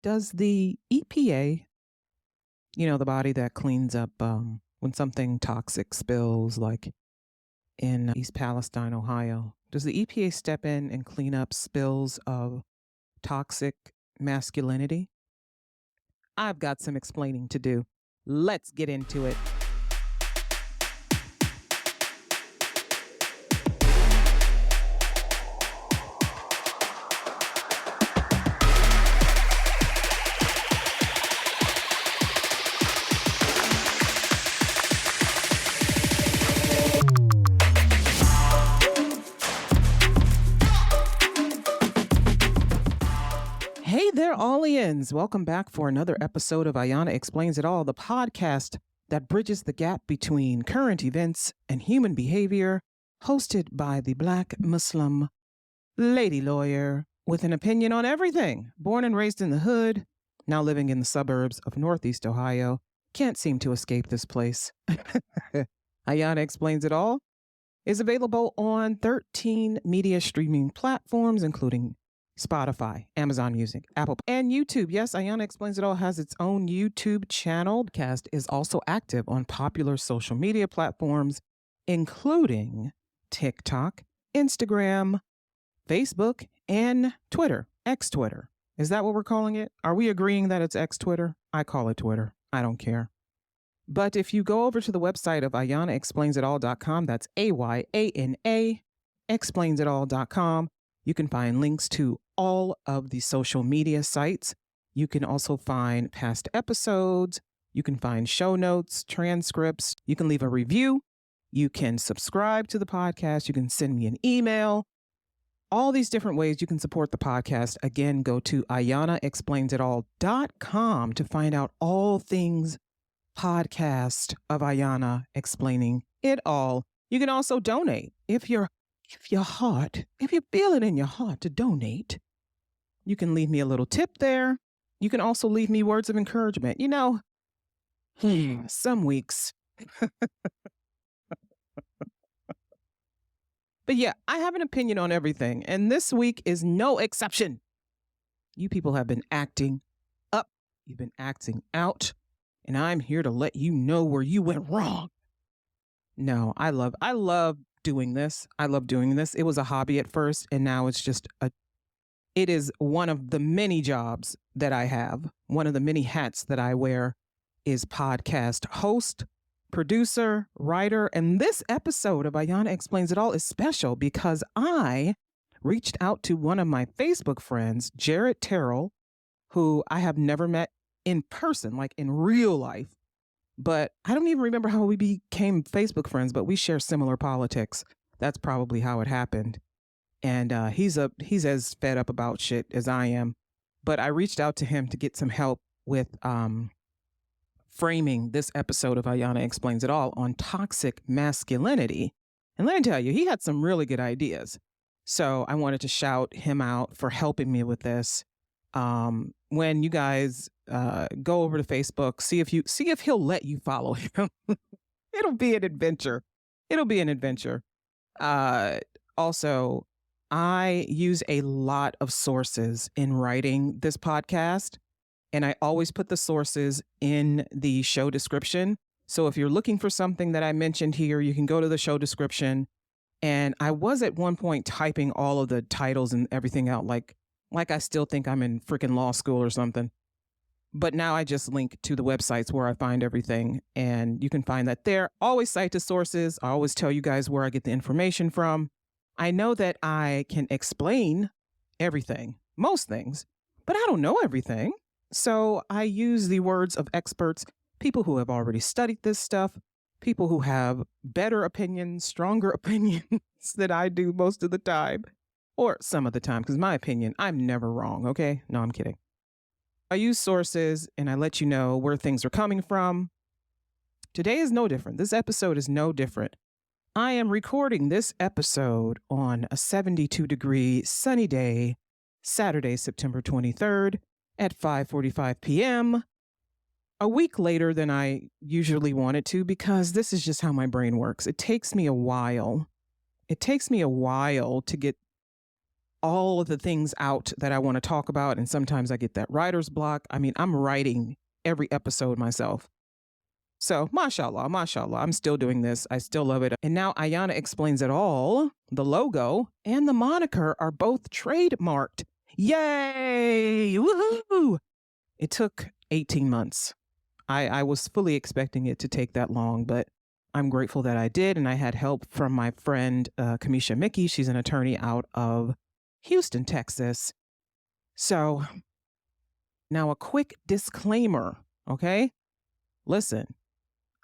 Does the EPA, the body that cleans up when something toxic spills, like in East Palestine, Ohio, does the EPA step in and clean up spills of toxic masculinity? I've got some explaining to do. Let's get into it. Hey there, Ollians. Welcome back for another episode of Ayana Explains It All, the podcast that bridges the gap between current events and human behavior, hosted by the Black Muslim lady lawyer with an opinion on everything. Born and raised in the hood, now living in the suburbs of Northeast Ohio. Can't seem to escape this place. Ayana Explains It All is available on 13 media streaming platforms, including Spotify, Amazon Music, Apple, and YouTube. Yes, Ayana Explains It All has its own YouTube channel. The podcast is also active on popular social media platforms, including TikTok, Instagram, Facebook, and Twitter, X-Twitter. Is that what we're calling it? Are we agreeing that it's X-Twitter? I call it Twitter. I don't care. But if you go over to the website of AyanaExplainsItAll.com, that's AYANA, explainsital.com, you can find links to all of the social media sites. You can also find past episodes. You can find show notes, transcripts. You can leave a review. You can subscribe to the podcast. You can send me an email. All these different ways you can support the podcast. Again, go to AyanaExplainsiTAll.com to find out all things podcast of Ayana Explaining It All. You can also donate if you're feeling in your heart to donate. You can leave me a little tip there. You can also leave me words of encouragement. Some weeks. But yeah, I have an opinion on everything, and this week is no exception. You people have been acting up. You've been acting out, and I'm here to let you know where you went wrong. No, I love doing this. I love doing this. It was a hobby at first, and now it is one of the many jobs that I have. One of the many hats that I wear is podcast host, producer, writer. And this episode of Ayana Explains It All is special because I reached out to one of my Facebook friends, Jared Terrell, who I have never met in person, like in real life. But I don't even remember how we became Facebook friends, but we share similar politics. That's probably how it happened. And he's as fed up about shit as I am. But I reached out to him to get some help with framing this episode of Ayana Explains It All on toxic masculinity. And let me tell you, he had some really good ideas. So I wanted to shout him out for helping me with this. When you guys go over to Facebook, see if he'll let you follow him. It'll be an adventure. Also, I use a lot of sources in writing this podcast, and I always put the sources in the show description. So if you're looking for something that I mentioned here, you can go to the show description. And I was at one point typing all of the titles and everything out like I still think I'm in freaking law school or something. But now I just link to the websites where I find everything, and you can find that there. Always cite the sources. I always tell you guys where I get the information from. I know that I can explain everything, most things, but I don't know everything. So I use the words of experts, people who have already studied this stuff, people who have better opinions, stronger opinions than I do most of the time. Or some of the time, because my opinion, I'm never wrong, okay? No, I'm kidding. I use sources and I let you know where things are coming from. Today is no different. This episode is no different. I am recording this episode on a 72-degree sunny day, Saturday, September 23rd at 5:45 p.m., a week later than I usually want it to, because this is just how my brain works. It takes me a while to get all of the things out that I want to talk about. And sometimes I get that writer's block. I mean, I'm writing every episode myself. So, mashallah, I'm still doing this. I still love it. And now Ayana Explains It All, the logo and the moniker are both trademarked. Yay! Woohoo! It took 18 months. I was fully expecting it to take that long, but I'm grateful that I did. And I had help from my friend, Kamisha Mickey. She's an attorney out of Houston, Texas. So now a quick disclaimer, okay? Listen,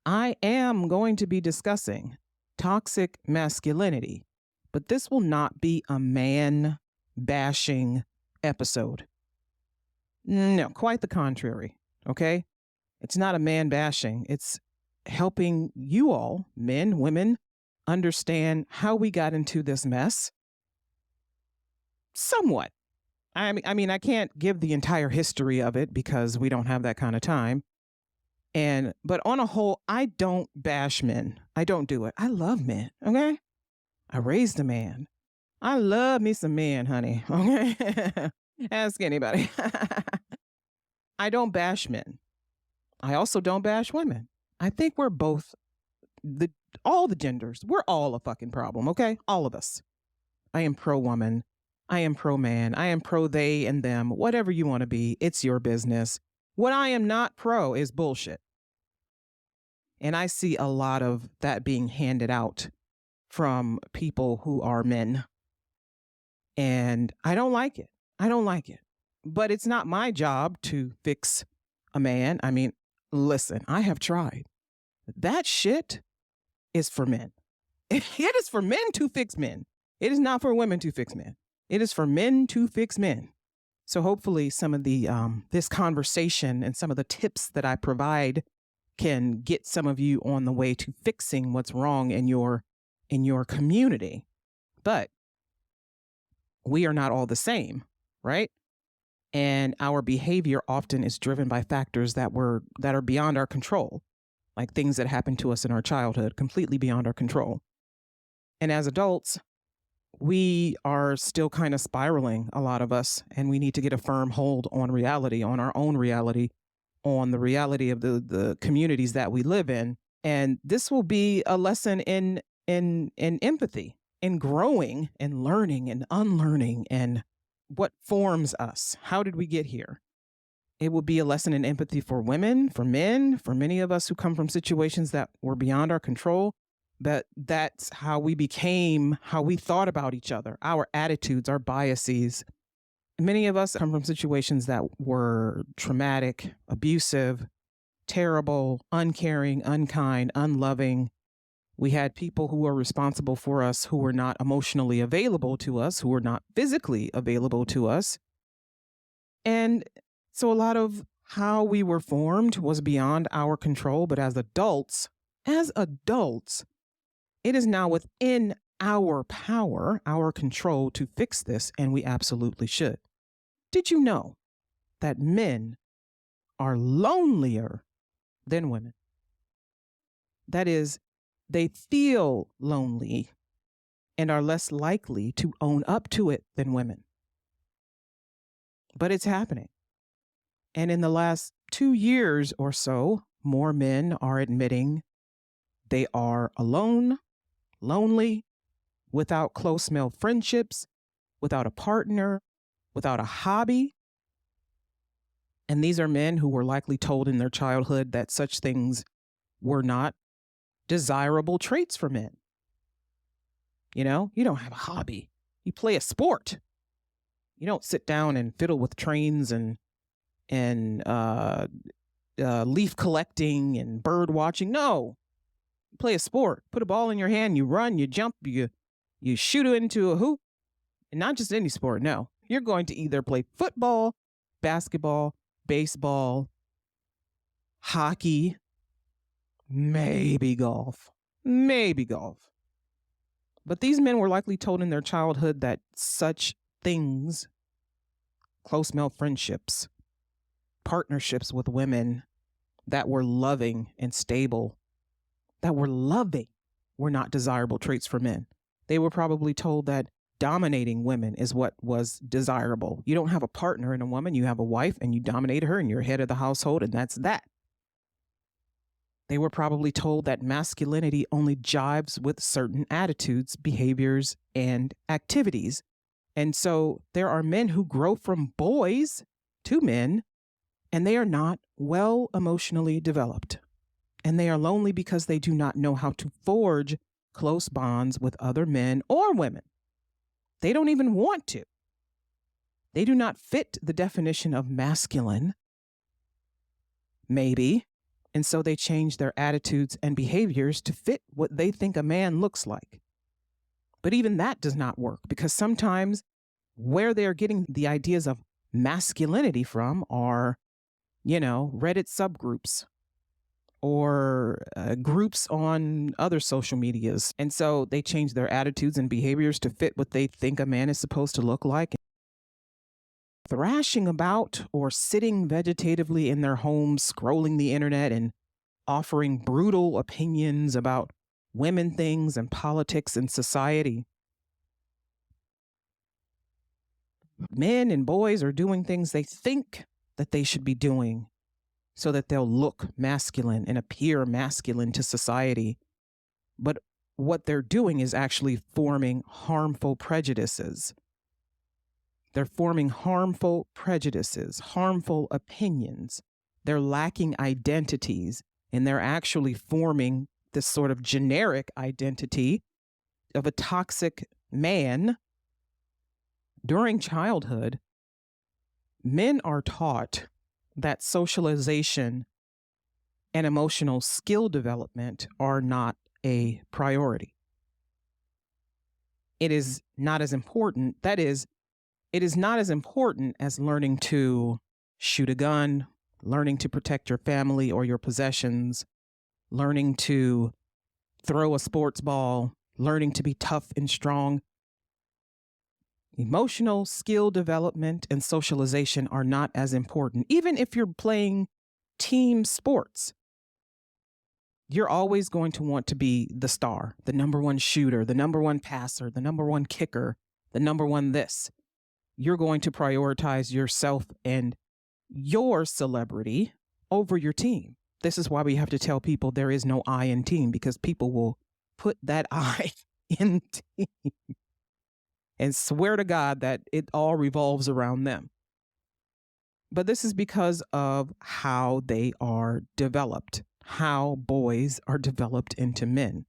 I am going to be discussing toxic masculinity, but this will not be a man bashing episode. No, quite the contrary, okay? It's not a man bashing. It's helping you all, men, women, understand how we got into this mess. Somewhat. I mean, I can't give the entire history of it because we don't have that kind of time. But on a whole, I don't bash men. I don't do it. I love men, okay? I raised a man. I love me some men, honey, okay? Ask anybody. I don't bash men. I also don't bash women. I think we're both, all the genders, we're all a fucking problem, okay? All of us. I am pro-woman. I am pro-man. I am pro-they and them. Whatever you want to be, it's your business. What I am not pro is bullshit. And I see a lot of that being handed out from people who are men. And I don't like it. I don't like it. But it's not my job to fix a man. I mean, listen, I have tried. That shit is for men. It is for men to fix men. It is not for women to fix men. It is for men to fix men. So hopefully some of the this conversation and some of the tips that I provide can get some of you on the way to fixing what's wrong in your community. But we are not all the same, right? And our behavior often is driven by factors that are beyond our control, like things that happened to us in our childhood, completely beyond our control. And as adults, we are still kind of spiraling, a lot of us, and we need to get a firm hold on reality, on our own reality, on the reality of the communities that we live in. And this will be a lesson in empathy, in growing and learning and unlearning and what forms us. How did we get here? It will be a lesson in empathy for women, for men, for many of us who come from situations that were beyond our control. But that's how we became, how we thought about each other, our attitudes, our biases. Many of us come from situations that were traumatic, abusive, terrible, uncaring, unkind, unloving. We had people who were responsible for us who were not emotionally available to us, who were not physically available to us. And so a lot of how we were formed was beyond our control. But as adults, it is now within our power, our control to fix this, and we absolutely should. Did you know that men are lonelier than women? That is, they feel lonely and are less likely to own up to it than women. But it's happening. And in the last 2 years or so, more men are admitting they are alone, lonely, without close male friendships, without a partner, without a hobby. And these are men who were likely told in their childhood that such things were not desirable traits for men. You know, you don't have a hobby. You play a sport. You don't sit down and fiddle with trains and leaf collecting and bird watching. No, you play a sport. Put a ball in your hand. You run. You jump. You shoot it into a hoop. And not just any sport. No, you're going to either play football, basketball, baseball, hockey, maybe golf. But these men were likely told in their childhood that such things, close male friendships, partnerships with women that were loving and stable, were not desirable traits for men. They were probably told that dominating women is what was desirable. You don't have a partner in a woman, you have a wife and you dominate her and you're head of the household, and that's that. They were probably told that masculinity only jives with certain attitudes, behaviors, and activities. And so there are men who grow from boys to men, and they are not well emotionally developed. And they are lonely because they do not know how to forge close bonds with other men or women. They don't even want to. They do not fit the definition of masculine, maybe. And so they change their attitudes and behaviors to fit what they think a man looks like. But even that does not work, because sometimes where they're getting the ideas of masculinity from are, Reddit subgroups or groups on other social medias. And so they change their attitudes and behaviors to fit what they think a man is supposed to look like. Thrashing about or sitting vegetatively in their homes, scrolling the internet and offering brutal opinions about women things and politics and society. Men and boys are doing things they think that they should be doing so that they'll look masculine and appear masculine to society. But what they're doing is actually forming harmful prejudices. They're forming harmful prejudices, harmful opinions. They're lacking identities, and they're actually forming this sort of generic identity of a toxic man. During childhood, men are taught that socialization and emotional skill development are not a priority. It is not as important. That is, it is not as important as learning to shoot a gun, learning to protect your family or your possessions, learning to throw a sports ball, learning to be tough and strong. Emotional skill development and socialization are not as important. Even if you're playing team sports, you're always going to want to be the star, the number one shooter, the number one passer, the number one kicker, the number one this. You're going to prioritize yourself and your celebrity over your team. This is why we have to tell people there is no I in team, because people will put that I in team and swear to God that it all revolves around them. But this is because of how they are developed, how boys are developed into men.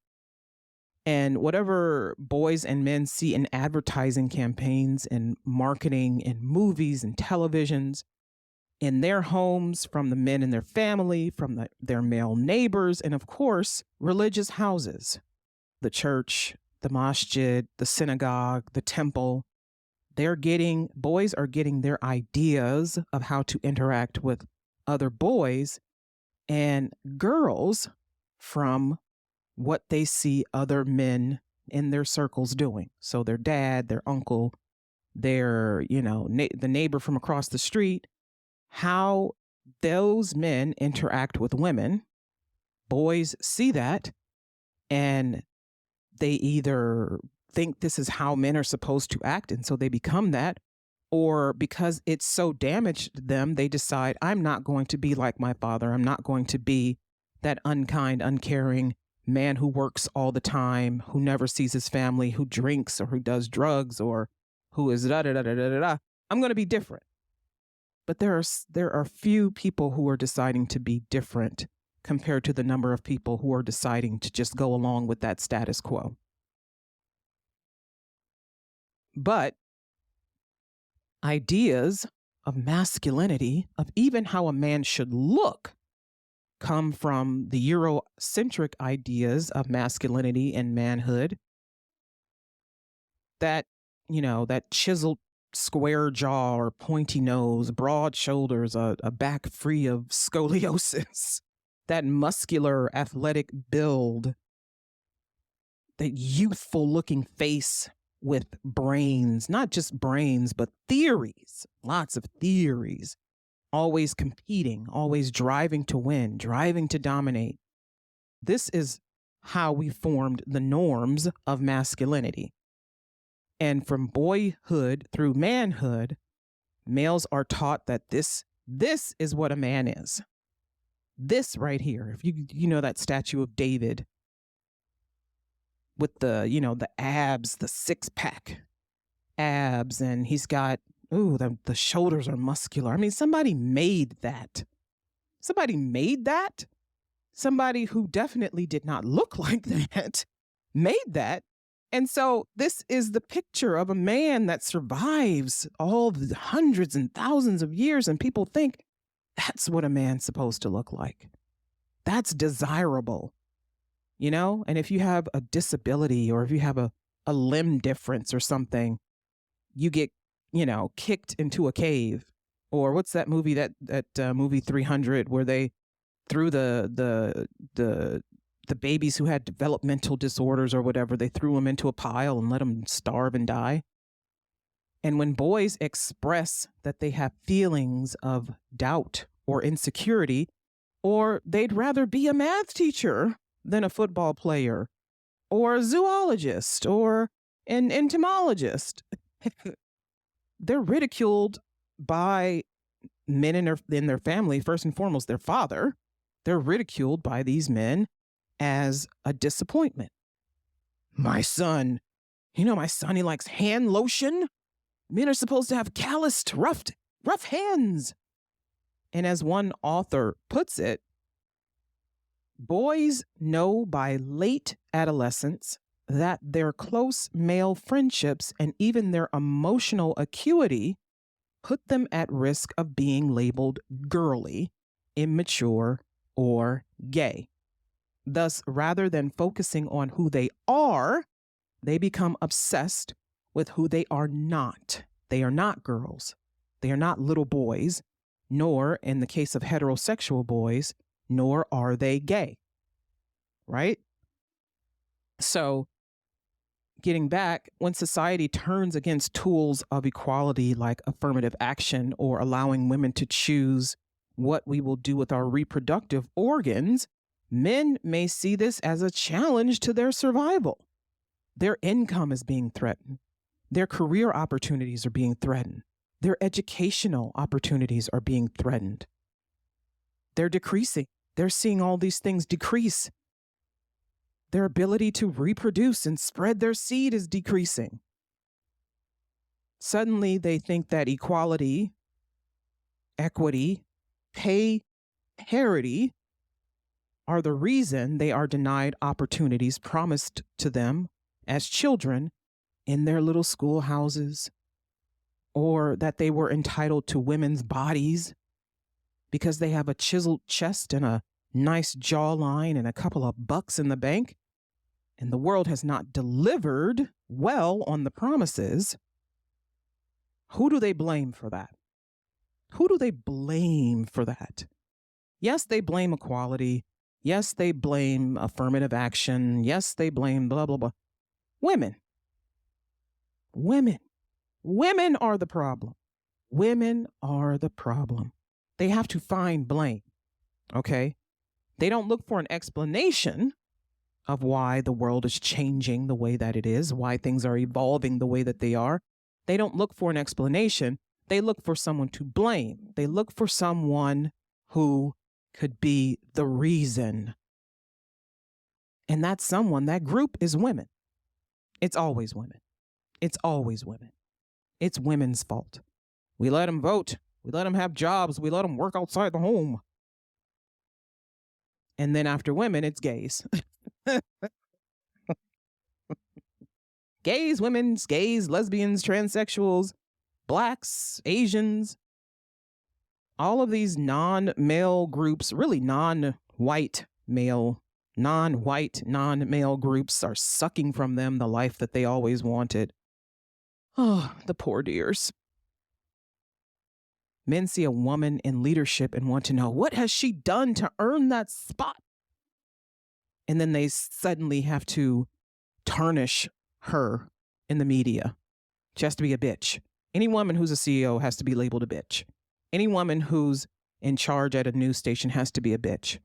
And whatever boys and men see in advertising campaigns and marketing and movies and televisions, in their homes, from the men in their family, from their male neighbors, and of course, religious houses, the church, the masjid, the synagogue, the temple, boys are getting their ideas of how to interact with other boys and girls from what they see other men in their circles doing. So their dad, their uncle, their, the neighbor from across the street, how those men interact with women. Boys see that and they either think this is how men are supposed to act, and so they become that, or because it's so damaged them, they decide, I'm not going to be like my father. I'm not going to be that unkind, uncaring man who works all the time, who never sees his family, who drinks or who does drugs or who is da-da-da-da-da-da. I'm going to be different. But there are few people who are deciding to be different compared to the number of people who are deciding to just go along with that status quo. But ideas of masculinity, of even how a man should look, come from the Eurocentric ideas of masculinity and manhood. That chiseled square jaw or pointy nose, broad shoulders, a back free of scoliosis, that muscular athletic build, that youthful looking face with brains, not just brains, but theories, lots of theories, always competing, always driving to win, driving to dominate. This is how we formed the norms of masculinity. And from boyhood through manhood, males are taught that this is what a man is. This right here, if you know that statue of David with the abs, the six-pack abs, and he's got, the shoulders are muscular. I mean, somebody made that. Somebody who definitely did not look like that made that. And so this is the picture of a man that survives all the hundreds and thousands of years, and people think that's what a man's supposed to look like. That's desirable, And if you have a disability or if you have a limb difference or something, you get, kicked into a cave. Or what's that movie, that movie 300, where they threw the babies who had developmental disorders or whatever, they threw them into a pile and let them starve and die. And when boys express that they have feelings of doubt or insecurity, or they'd rather be a math teacher than a football player, or a zoologist, or an entomologist, they're ridiculed by men in their family, first and foremost, their father. They're ridiculed by these men as a disappointment. My son, he likes hand lotion. Men are supposed to have calloused, rough hands. And as one author puts it, boys know by late adolescence that their close male friendships and even their emotional acuity put them at risk of being labeled girly, immature, or gay. Thus, rather than focusing on who they are, they become obsessed with who they are not. They are not girls. They are not little boys, nor, in the case of heterosexual boys, nor are they gay. Right? So, getting back, when society turns against tools of equality like affirmative action or allowing women to choose what we will do with our reproductive organs, men may see this as a challenge to their survival. Their income is being threatened. Their career opportunities are being threatened. Their educational opportunities are being threatened. They're decreasing. They're seeing all these things decrease. Their ability to reproduce and spread their seed is decreasing. Suddenly, they think that equality, equity, pay parity are the reason they are denied opportunities promised to them as children in their little schoolhouses, or that they were entitled to women's bodies because they have a chiseled chest and a nice jawline and a couple of bucks in the bank, and the world has not delivered well on the promises. Who do they blame for that? Who do they blame for that? Yes, they blame equality. Yes, they blame affirmative action. Yes, they blame blah, blah, blah. Women. Women are the problem. Women are the problem. They have to find blame, okay? They don't look for an explanation of why the world is changing the way that it is, why things are evolving the way that they are. They don't look for an explanation. They look for someone to blame. They look for someone who could be the reason. And that someone, that group, is women. It's always women. It's always women. It's women's fault. We let them vote. We let them have jobs. We let them work outside the home. And then after women, it's gays. Gays, women's, gays, lesbians, transsexuals, blacks, Asians, all of these non-male groups, really non-white male groups are sucking from them the life that they always wanted. Oh, the poor dears. Men see a woman in leadership and want to know, what has she done to earn that spot? And then they suddenly have to tarnish her in the media. She has to be a bitch. Any woman who's a CEO has to be labeled a bitch. Any woman who's in charge at a news station has to be a bitch.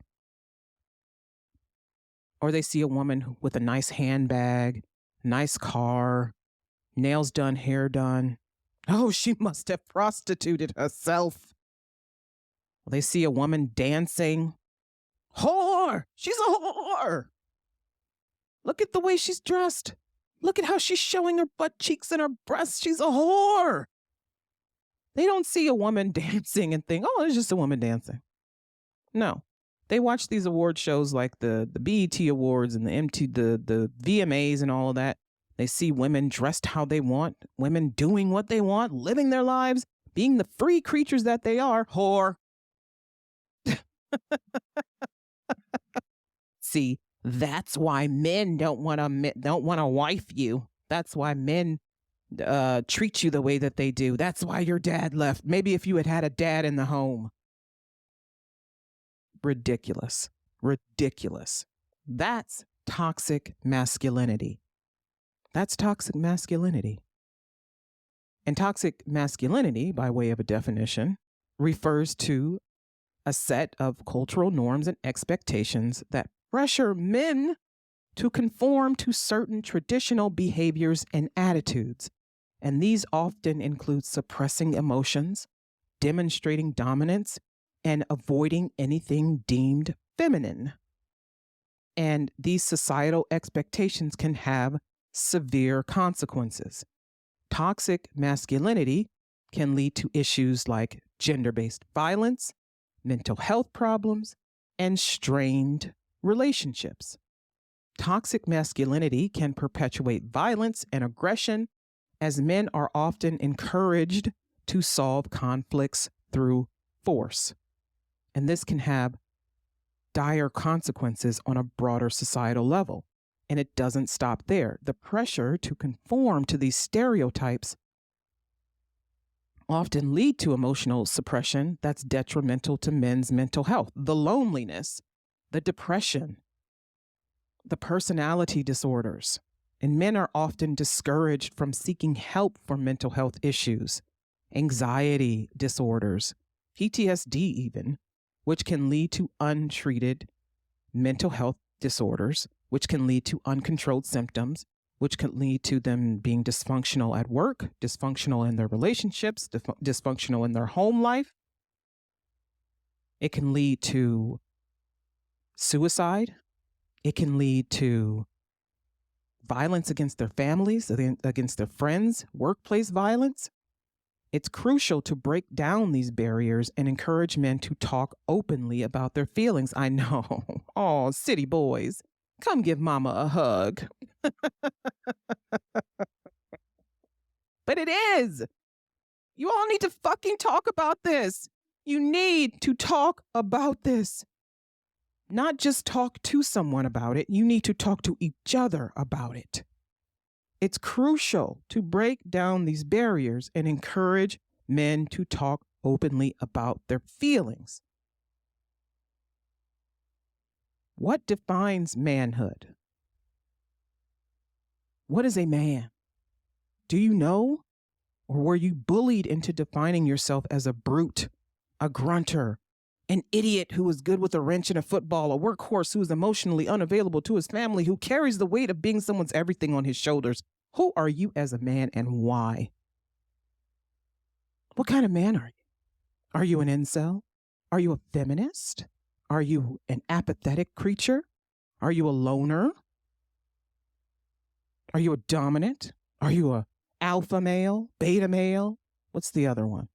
Or they see a woman with a nice handbag, nice car, nails done, hair done. Oh, she must have prostituted herself. They see a woman dancing. Whore! She's a whore! Look at the way she's dressed. Look at how she's showing her butt cheeks and her breasts. She's a whore. They don't see a woman dancing and think, oh, it's just a woman dancing. No. They watch these award shows like the BET Awards and the VMAs and all of that. They see women dressed how they want, women doing what they want, living their lives, being the free creatures that they are. Whore. See, that's why men don't want to wife you. That's why men treat you the way that they do. That's why your dad left. Maybe if you had a dad in the home. Ridiculous. Ridiculous. That's toxic masculinity. That's toxic masculinity. And toxic masculinity, by way of a definition, refers to a set of cultural norms and expectations that pressure men to conform to certain traditional behaviors and attitudes. And these often include suppressing emotions, demonstrating dominance, and avoiding anything deemed feminine. And these societal expectations can have severe consequences. Toxic masculinity can lead to issues like gender-based violence, mental health problems, and strained relationships. Toxic masculinity can perpetuate violence and aggression, as men are often encouraged to solve conflicts through force. And this can have dire consequences on a broader societal level. And it doesn't stop there. The pressure to conform to these stereotypes often lead to emotional suppression that's detrimental to men's mental health. The loneliness, the depression, the personality disorders. And men are often discouraged from seeking help for mental health issues, anxiety disorders, PTSD even, which can lead to untreated mental health disorders, which can lead to uncontrolled symptoms, which can lead to them being dysfunctional at work, dysfunctional in their relationships, dysfunctional in their home life. It can lead to suicide. It can lead to violence against their families, against their friends, workplace violence. It's crucial to break down these barriers and encourage men to talk openly about their feelings. I know. Oh, city boys, come give mama a hug. But it is. You all need to fucking talk about this. You need to talk about this. Not just talk to someone about it. You need to talk to each other about it. It's crucial to break down these barriers and encourage men to talk openly about their feelings. What defines manhood? What is a man? Do you know? Or were you bullied into defining yourself as a brute, a grunter, an idiot who is good with a wrench and a football, a workhorse who is emotionally unavailable to his family, who carries the weight of being someone's everything on his shoulders? Who are you as a man and why? What kind of man are you? Are you an incel? Are you a feminist? Are you an apathetic creature? Are you a loner? Are you a dominant? Are you a alpha male, beta male? What's the other one?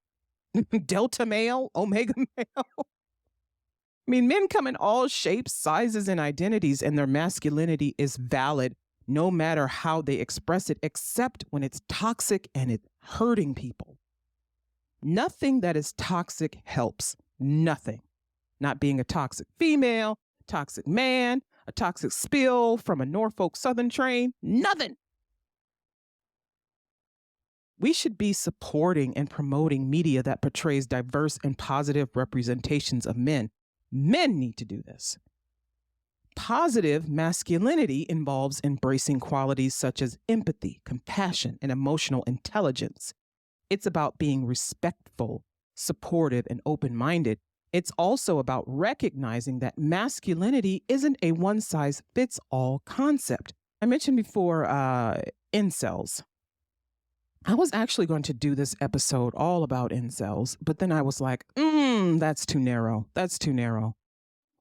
Delta male, omega male? I mean, men come in all shapes, sizes, and identities, and their masculinity is valid no matter how they express it, except when it's toxic and it's hurting people. Nothing that is toxic helps. Nothing. Not being a toxic female, toxic man, a toxic spill from a Norfolk Southern train. Nothing. We should be supporting and promoting media that portrays diverse and positive representations of men. Men need to do this. Positive masculinity involves embracing qualities such as empathy, compassion, and emotional intelligence. It's about being respectful, supportive, and open-minded. It's also about recognizing that masculinity isn't a one-size-fits-all concept. I mentioned before incels. I was actually going to do this episode all about incels, but then I was like, that's too narrow. That's too narrow.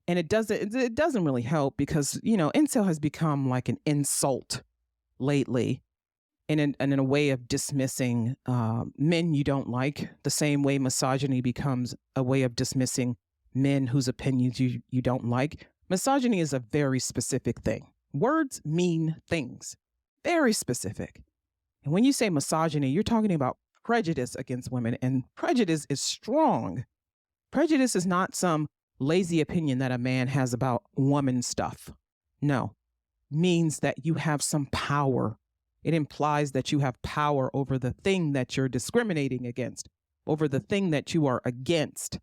And it doesn't really help because, incel has become like an insult lately, and in a way of dismissing men you don't like, the same way misogyny becomes a way of dismissing men whose opinions you don't like. Misogyny is a very specific thing. Words mean things, very specific. And when you say misogyny, you're talking about prejudice against women, and prejudice is strong. Prejudice is not some lazy opinion that a man has about woman stuff. No, means that you have some power. It implies that you have power over the thing that you're discriminating against, over the thing that you are against.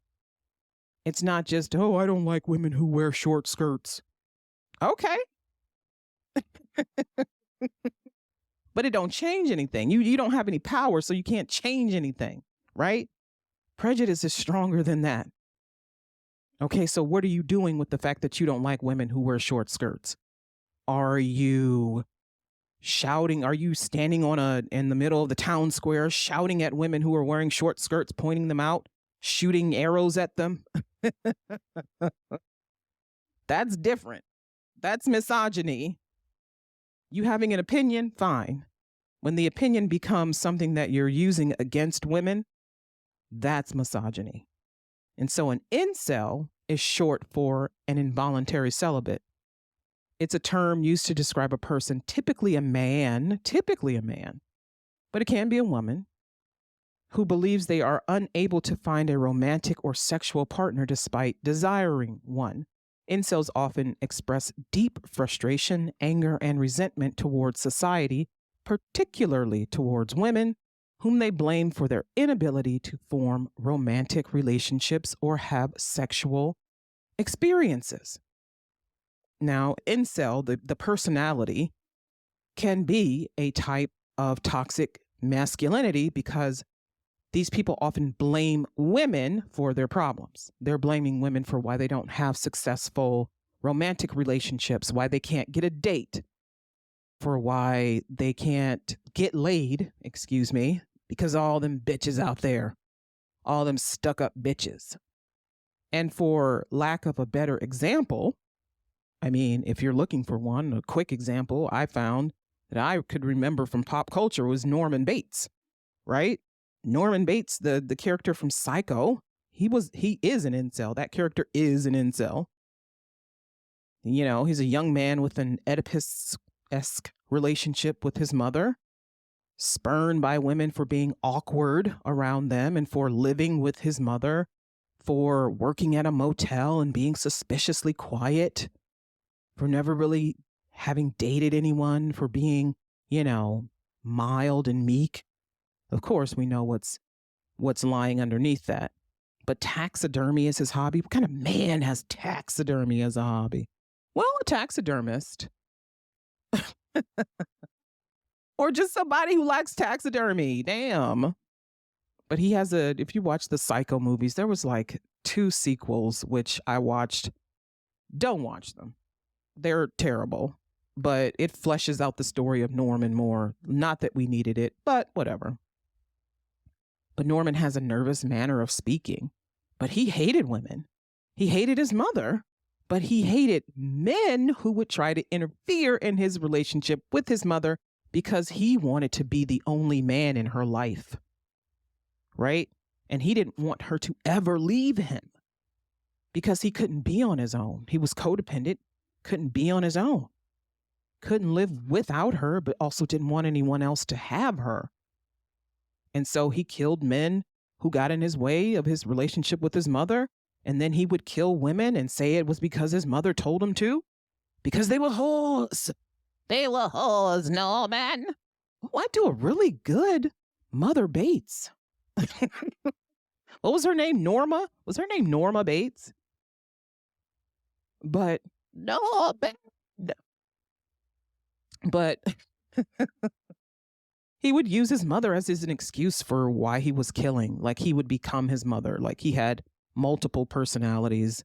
It's not just, oh, I don't like women who wear short skirts. Okay. But it don't change anything. You don't have any power, so you can't change anything, right? Prejudice is stronger than that. Okay, so what are you doing with the fact that you don't like women who wear short skirts? Are you shouting? Are you standing in the middle of the town square shouting at women who are wearing short skirts, pointing them out, shooting arrows at them? That's different. That's misogyny. You having an opinion, fine. When the opinion becomes something that you're using against women, that's misogyny. And so an incel is short for an involuntary celibate. It's a term used to describe a person, typically a man, but it can be a woman, who believes they are unable to find a romantic or sexual partner despite desiring one. Incels often express deep frustration, anger, and resentment towards society, particularly towards women, whom they blame for their inability to form romantic relationships or have sexual experiences. Now, incel, the personality, can be a type of toxic masculinity because these people often blame women for their problems. They're blaming women for why they don't have successful romantic relationships, why they can't get a date, for why they can't get laid, because all them bitches out there, all them stuck up bitches. And for lack of a better example, if you're looking for one, a quick example I found that I could remember from pop culture was Norman Bates, right? Norman Bates, the character from Psycho, he is an incel. That character is an incel. He's a young man with an Oedipus-esque relationship with his mother, spurned by women for being awkward around them and for living with his mother, for working at a motel and being suspiciously quiet, for never really having dated anyone, for being, mild and meek. Of course, we know what's lying underneath that. But taxidermy is his hobby. What kind of man has taxidermy as a hobby? Well, a taxidermist. Or just somebody who likes taxidermy. Damn. But he has if you watch the Psycho movies, there was like 2 sequels, which I watched. Don't watch them. They're terrible. But it fleshes out the story of Norman more. Not that we needed it, but whatever. But Norman has a nervous manner of speaking. But he hated women. He hated his mother. But he hated men who would try to interfere in his relationship with his mother because he wanted to be the only man in her life. Right? And he didn't want her to ever leave him because he couldn't be on his own. He was codependent, couldn't be on his own, couldn't live without her, but also didn't want anyone else to have her. And so he killed men who got in his way of his relationship with his mother. And then he would kill women and say it was because his mother told him to. Because they were whores. They were whores, Norman. Oh, I do a really good Mother Bates. What was her name? Norma? Was her name Norma Bates? But no, but he would use his mother as an excuse for why he was killing. Like he would become his mother. Like he had multiple personalities,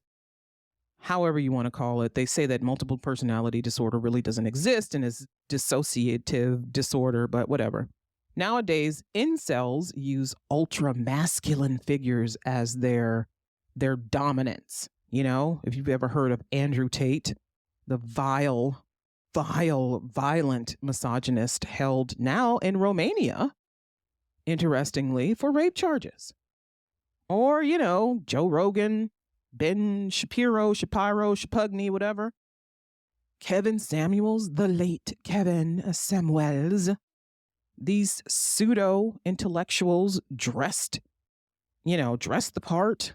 however you want to call it. They say that multiple personality disorder really doesn't exist and is dissociative disorder, but whatever. Nowadays, incels use ultra masculine figures as their dominance. You know, if you've ever heard of Andrew Tate, the vile, violent misogynist held now in Romania, interestingly, for rape charges. Or, you know, Joe Rogan, Ben Shapiro, Shapugny, whatever. Kevin Samuels, the late Kevin Samuels. These pseudo intellectuals dressed the part.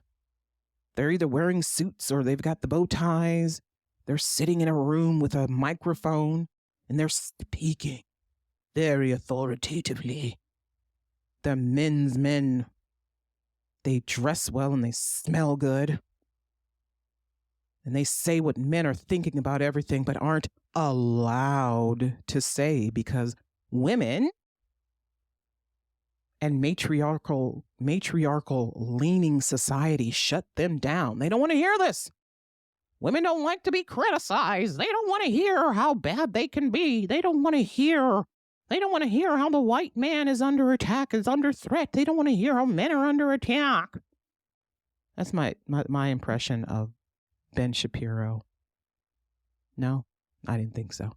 They're either wearing suits or they've got the bow ties. They're sitting in a room with a microphone and they're speaking very authoritatively. The men's men. They dress well and they smell good. And they say what men are thinking about everything, but aren't allowed to say because women and matriarchal leaning society shut them down. They don't want to hear this. Women don't like to be criticized. They don't want to hear how bad they can be. They don't want to hear how the white man is under attack, is under threat. They don't want to hear how men are under attack. That's my impression of Ben Shapiro. No, I didn't think so.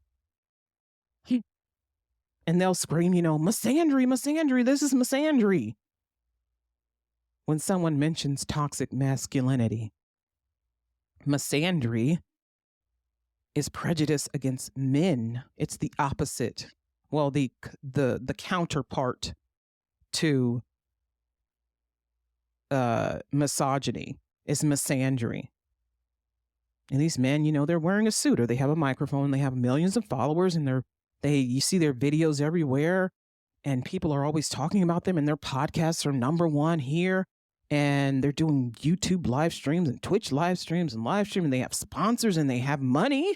And they'll scream, misandry, this is misandry. When someone mentions toxic masculinity, misandry is prejudice against men. It's the opposite. Well, the counterpart to misogyny is misandry. And these men, they're wearing a suit or they have a microphone, they have millions of followers, and you see their videos everywhere, and people are always talking about them, and their podcasts are number one here, and they're doing YouTube live streams and Twitch live streams and they have sponsors and they have money,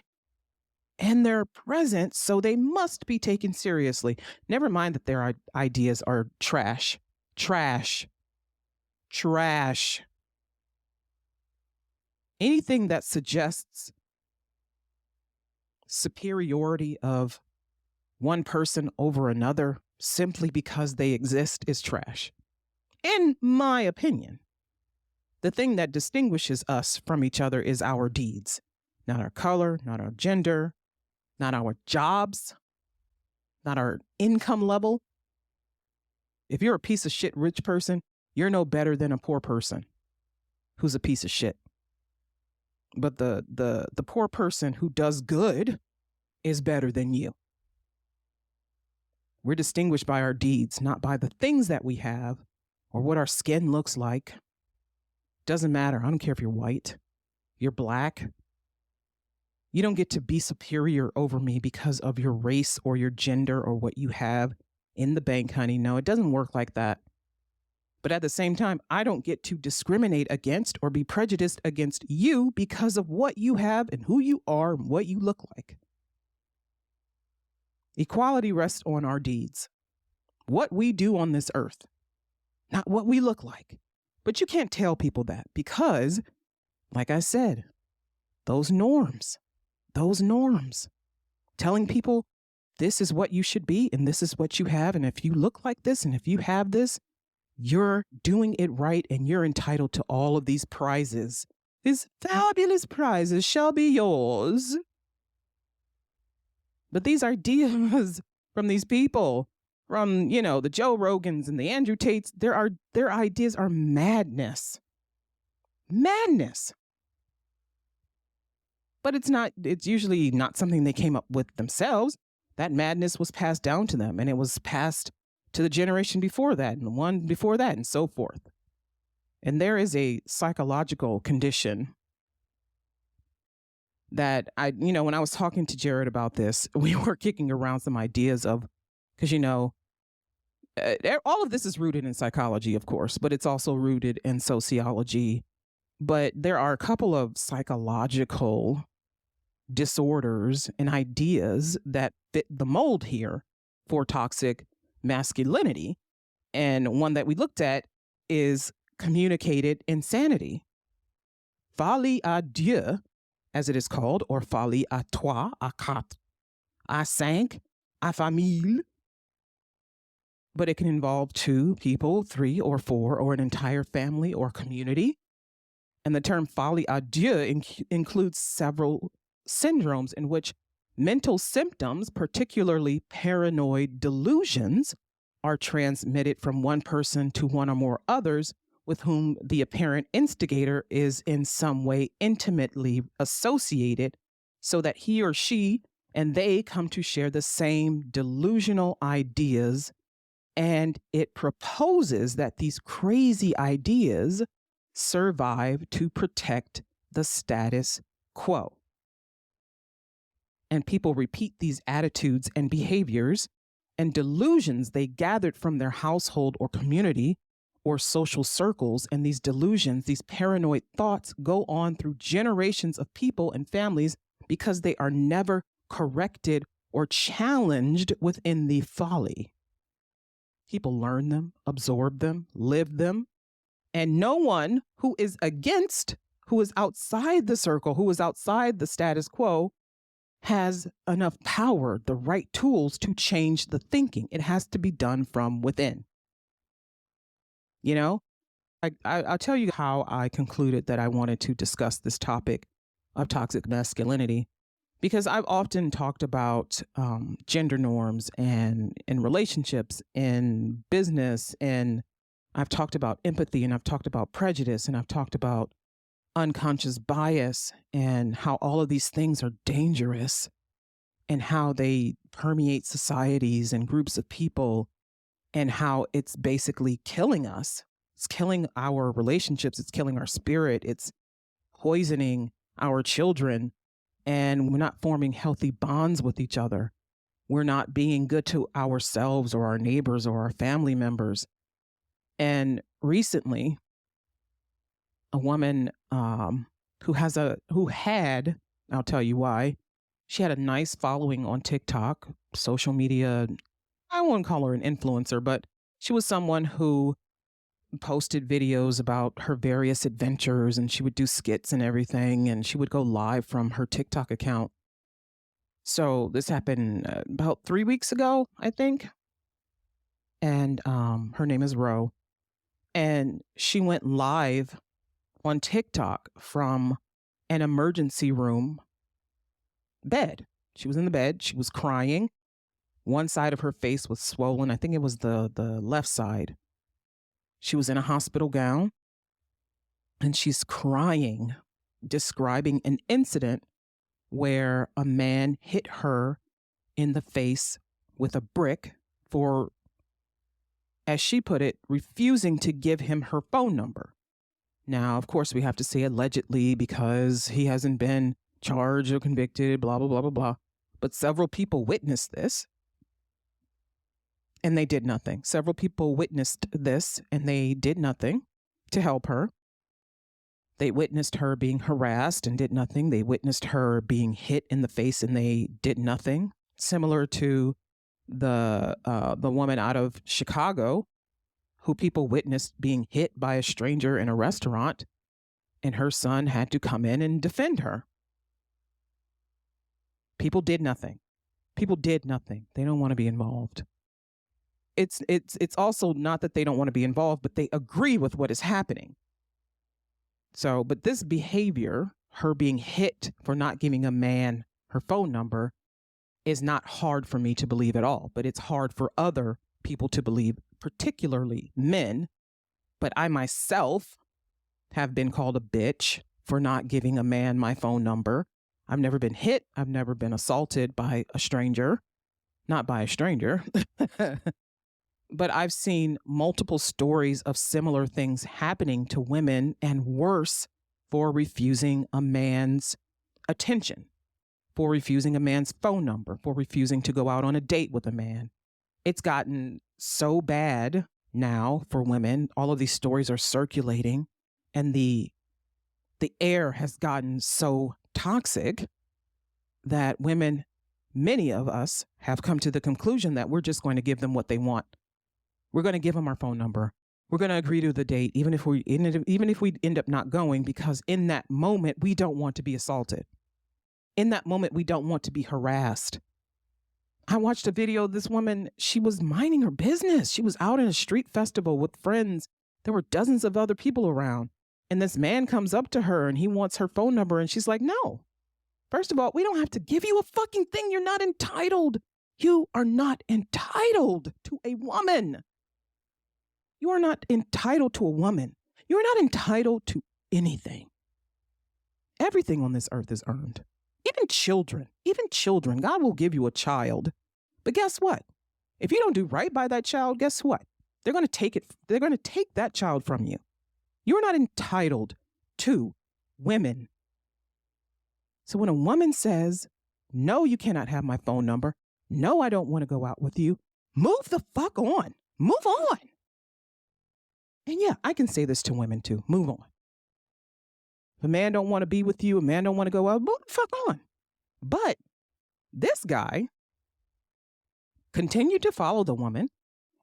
and they're present, so they must be taken seriously. Never mind that their ideas are trash. Anything that suggests superiority of one person over another simply because they exist is trash. In my opinion, the thing that distinguishes us from each other is our deeds, not our color, not our gender, not our jobs, not our income level. If you're a piece of shit rich person, you're no better than a poor person who's a piece of shit. But the poor person who does good is better than you. We're distinguished by our deeds, not by the things that we have or what our skin looks like. Doesn't matter. I don't care if you're white, you're black. You don't get to be superior over me because of your race or your gender or what you have in the bank, honey. No, it doesn't work like that. But at the same time, I don't get to discriminate against or be prejudiced against you because of what you have and who you are and what you look like. Equality rests on our deeds, what we do on this earth, not what we look like. But you can't tell people that because, like I said, those norms, telling people this is what you should be and this is what you have. And if you look like this and if you have this, you're doing it right and you're entitled to all of these prizes. These fabulous prizes shall be yours. But these ideas from these people, from, the Joe Rogans and the Andrew Tates, their ideas are madness. Madness. But it's usually not something they came up with themselves. That madness was passed down to them, and it was passed to the generation before that and the one before that and so forth. And there is a psychological condition that when I was talking to Jared about this, we were kicking around some ideas of, because, all of this is rooted in psychology, of course, but it's also rooted in sociology. But there are a couple of psychological disorders and ideas that fit the mold here for toxic masculinity. And one that we looked at is communicated insanity. Folie à Dieu, as it is called, or folie à trois, à quatre, à cinq, à famille. but it can involve 2 people, 3 or 4, or an entire family or community. And the term folie à deux includes several syndromes in which mental symptoms, particularly paranoid delusions, are transmitted from one person to one or more others with whom the apparent instigator is in some way intimately associated, so that he or she and they come to share the same delusional ideas. And it proposes that these crazy ideas survive to protect the status quo. And people repeat these attitudes and behaviors and delusions they gathered from their household or community or social circles. And these delusions, these paranoid thoughts, go on through generations of people and families because they are never corrected or challenged within the folly. People learn them, absorb them, live them, and no one who is against, who is outside the circle, who is outside the status quo, has enough power, the right tools to change the thinking. It has to be done from within. You know, I'll tell you how I concluded that I wanted to discuss this topic of toxic masculinity, because I've often talked about gender norms and in relationships, in business, and I've talked about empathy, and I've talked about prejudice, and I've talked about unconscious bias, and how all of these things are dangerous and how they permeate societies and groups of people, and how it's basically killing us. It's killing our relationships. It's killing our spirit. It's poisoning our children. And we're not forming healthy bonds with each other. We're not being good to ourselves or our neighbors or our family members. And recently, a woman who had, I'll tell you why, she had a nice following on TikTok, social media. I won't call her an influencer, but she was someone who posted videos about her various adventures, and she would do skits and everything, and she would go live from her TikTok account. So this happened about 3 weeks ago, I think. And her name is Ro. And she went live on TikTok from an emergency room bed. She was in the bed. She was crying. One side of her face was swollen. I think it was the left side. She was in a hospital gown, and she's crying, describing an incident where a man hit her in the face with a brick for, as she put it, refusing to give him her phone number. Now, of course, we have to say allegedly because he hasn't been charged or convicted, blah, blah, blah, blah, blah. But several people witnessed this, and they did nothing. Several people witnessed this, and they did nothing to help her. They witnessed her being harassed and did nothing. They witnessed her being hit in the face, and they did nothing. Similar to the woman out of Chicago, who people witnessed being hit by a stranger in a restaurant, and her son had to come in and defend her. People did nothing. People did nothing. They don't want to be involved. It's also not that they don't want to be involved, but they agree with what is happening. So, but this behavior, her being hit for not giving a man her phone number, is not hard for me to believe at all, but it's hard for other people to believe, particularly men. But I myself have been called a bitch for not giving a man my phone number. I've never been hit. I've never been assaulted by a stranger, not by a stranger. But I've seen multiple stories of similar things happening to women, and worse, for refusing a man's attention, for refusing a man's phone number, for refusing to go out on a date with a man. It's gotten so bad now for women. All of these stories are circulating, and the air has gotten so toxic that women, many of us, have come to the conclusion that we're just going to give them what they want. We're going to give them our phone number. We're going to agree to the date, even if we end up not going, because in that moment, we don't want to be assaulted. In that moment, we don't want to be harassed. I watched a video of this woman. She was minding her business. She was out in a street festival with friends. There were dozens of other people around. And this man comes up to her and he wants her phone number. And she's like, no. First of all, we don't have to give you a fucking thing. You're not entitled. You are not entitled to a woman. You are not entitled to a woman. You are not entitled to anything. Everything on this earth is earned. Even children, God will give you a child. But guess what? If you don't do right by that child, guess what? They're going to take it. They're going to take that child from you. You're not entitled to women. So when a woman says, no, you cannot have my phone number. No, I don't want to go out with you. Move the fuck on. Move on. And yeah, I can say this to women too. Move on. If a man don't want to be with you, a man don't want to go out, move the fuck on. But this guy continued to follow the woman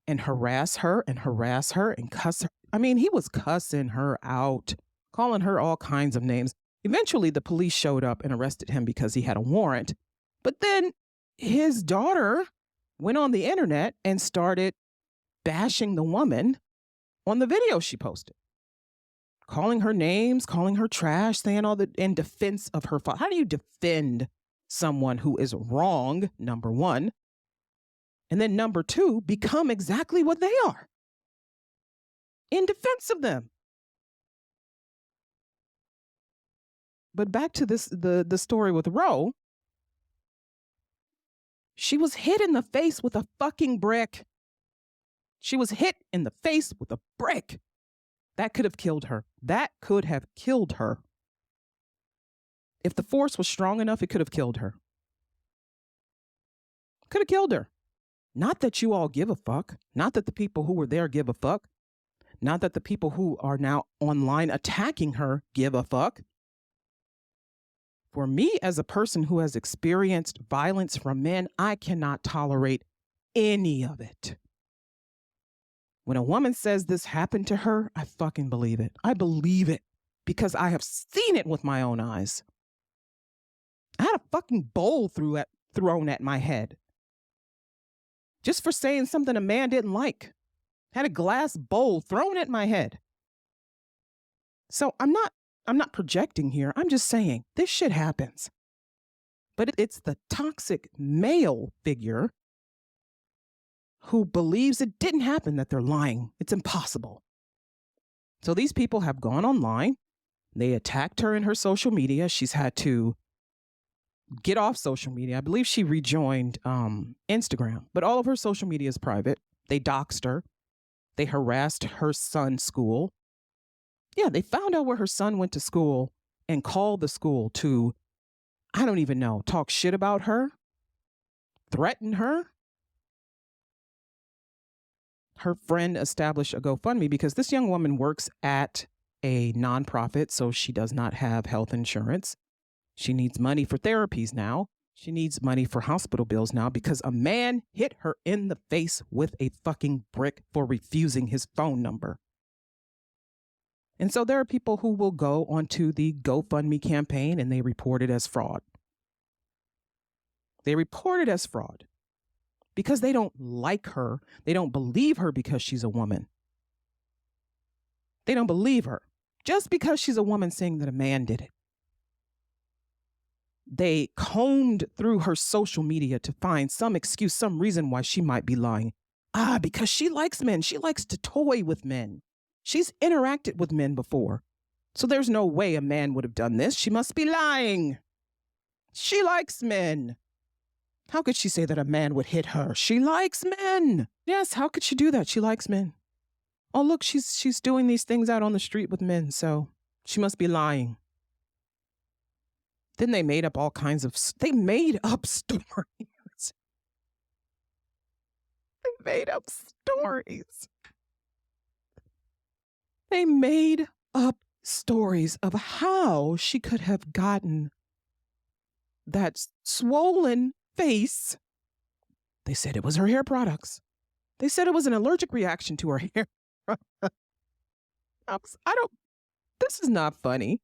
and harass her and cuss her. I mean, he was cussing her out, calling her all kinds of names. Eventually, the police showed up and arrested him because he had a warrant. But then his daughter went on the internet and started bashing the woman on the video she posted, calling her names, calling her trash, saying all the in defense of her father. How do you defend someone who is wrong, number one? And then number two, become exactly what they are in defense of them. But back to this, the story with Roe. She was hit in the face with a fucking brick. She was hit in the face with a brick. That could have killed her. That could have killed her. If the force was strong enough, it could have killed her. Could have killed her. Not that you all give a fuck. Not that the people who were there give a fuck. Not that the people who are now online attacking her give a fuck. For me, as a person who has experienced violence from men, I cannot tolerate any of it. When a woman says this happened to her, I fucking believe it. I believe it because I have seen it with my own eyes. I had a fucking bowl thrown at my head just for saying something a man didn't like. Had a glass bowl thrown at my head. So I'm not projecting here. I'm just saying this shit happens. But it's the toxic male figure who believes it didn't happen that they're lying. It's impossible. So these people have gone online. They attacked her in her social media. She's had to get off social media. I believe she rejoined Instagram, but all of her social media is private. They doxed her. They harassed her son's school. Yeah, they found out where her son went to school and called the school to, I don't even know, talk shit about her, threaten her. Her friend established a GoFundMe because this young woman works at a nonprofit, so she does not have health insurance. She needs money for therapies now. She needs money for hospital bills now because a man hit her in the face with a fucking brick for refusing his phone number. And so there are people who will go onto the GoFundMe campaign and they report it as fraud. They report it as fraud because they don't like her. They don't believe her because she's a woman. They don't believe her just because she's a woman saying that a man did it. They combed through her social media to find some excuse, some reason why she might be lying. Because she likes men. She likes to toy with men. She's interacted with men before. So there's no way a man would have done this. She must be lying. She likes men. How could she say that a man would hit her? She likes men. Yes, how could she do that? She likes men. Oh, look, she's doing these things out on the street with men, so she must be lying. Then they made up all kinds of, they made up stories. They made up stories. They made up stories of how she could have gotten that swollen face. They said it was her hair products. They said it was an allergic reaction to her hair. This is not funny.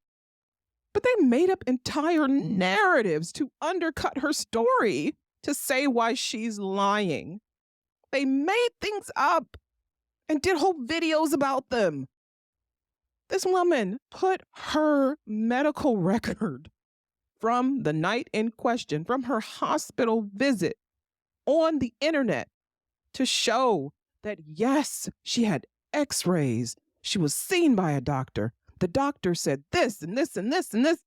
But they made up entire narratives to undercut her story. to say why she's lying. They made things up and did whole videos about them. This woman put her medical record from the night in question, from her hospital visit, on the internet to show that, yes, she had x-rays. She was seen by a doctor. The doctor said this and this and this and this,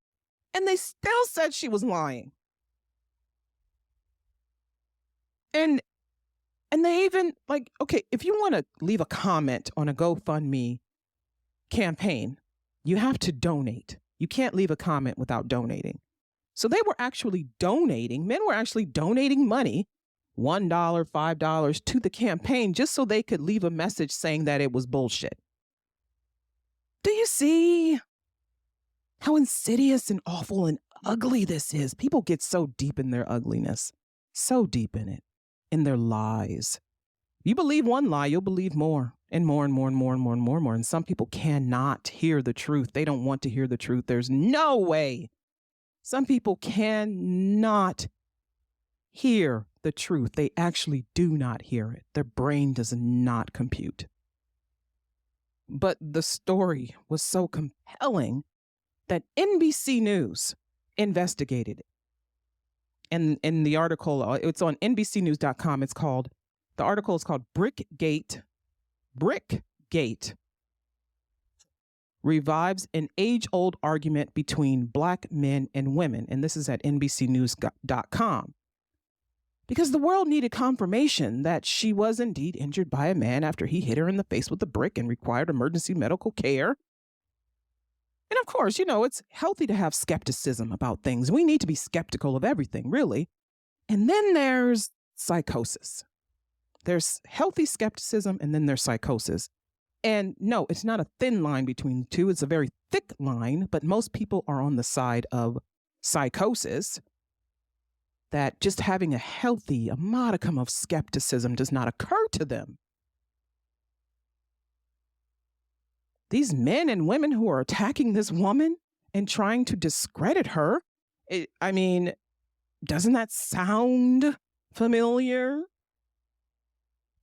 and they still said she was lying. And they even, like, okay, if you want to leave a comment on a GoFundMe campaign, you have to donate. You can't leave a comment without donating. So they were actually donating, men were actually donating money, $1, $5, to the campaign just so they could leave a message saying that it was bullshit. Do you see how insidious and awful and ugly this is? People get so deep in their ugliness, so deep in it, in their lies. You believe one lie, you'll believe more and more and more and more and more and more and more. And some people cannot hear the truth. They don't want to hear the truth. There's no way. Some people cannot hear the truth. They actually do not hear it. Their brain does not compute. But the story was so compelling that NBC News investigated it. And in the article, it's on NBCnews.com. The article is called Brickgate Revives an Age-Old Argument Between Black Men and Women. And this is at NBCnews.com. Because the world needed confirmation that she was indeed injured by a man after he hit her in the face with a brick and required emergency medical care. And of course, it's healthy to have skepticism about things. We need to be skeptical of everything, really. And then there's psychosis. There's healthy skepticism, and then there's psychosis. And no, it's not a thin line between the two. It's a very thick line, but most people are on the side of psychosis, that just having a modicum of skepticism does not occur to them. These men and women who are attacking this woman and trying to discredit her, doesn't that sound familiar?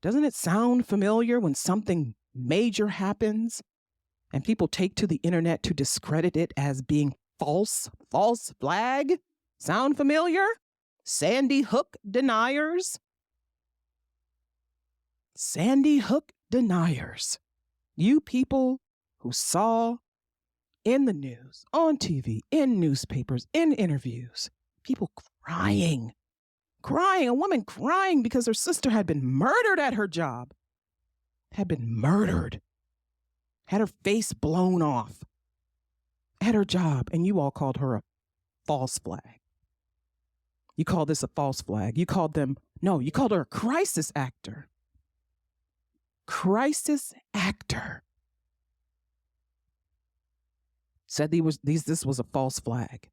Doesn't it sound familiar when something major happens and people take to the internet to discredit it as being false flag? Sound familiar? Sandy Hook deniers. Sandy Hook deniers. You people who saw in the news, on TV, in newspapers, in interviews, people crying, a woman crying because her sister had been murdered at her job, had her face blown off at her job, and you all called her a false flag. You call this a false flag. You called her a crisis actor. Crisis actor. Said this was a false flag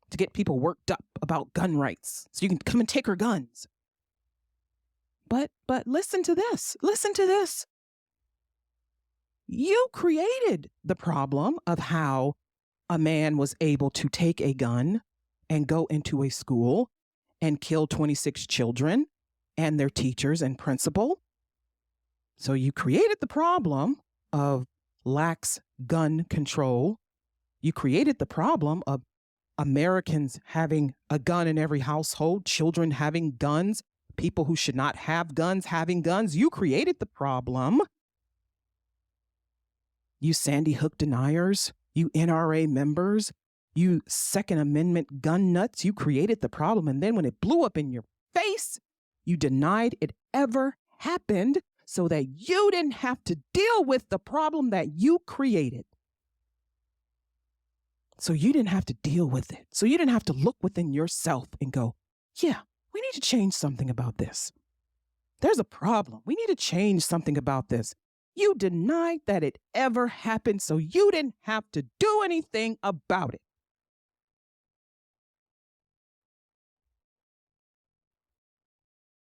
to get people worked up about gun rights so you can come and take her guns. But listen to this. Listen to this. You created the problem of how a man was able to take a gun and go into a school and kill 26 children and their teachers and principal. So you created the problem of lax gun control. You created the problem of Americans having a gun in every household, children having guns, people who should not have guns having guns. You created the problem. You Sandy Hook deniers, you NRA members, you Second Amendment gun nuts, you created the problem. And then when it blew up in your face, you denied it ever happened so that you didn't have to deal with the problem that you created. So you didn't have to deal with it. So you didn't have to look within yourself and go, yeah, we need to change something about this. There's a problem. We need to change something about this. You denied that it ever happened, so you didn't have to do anything about it.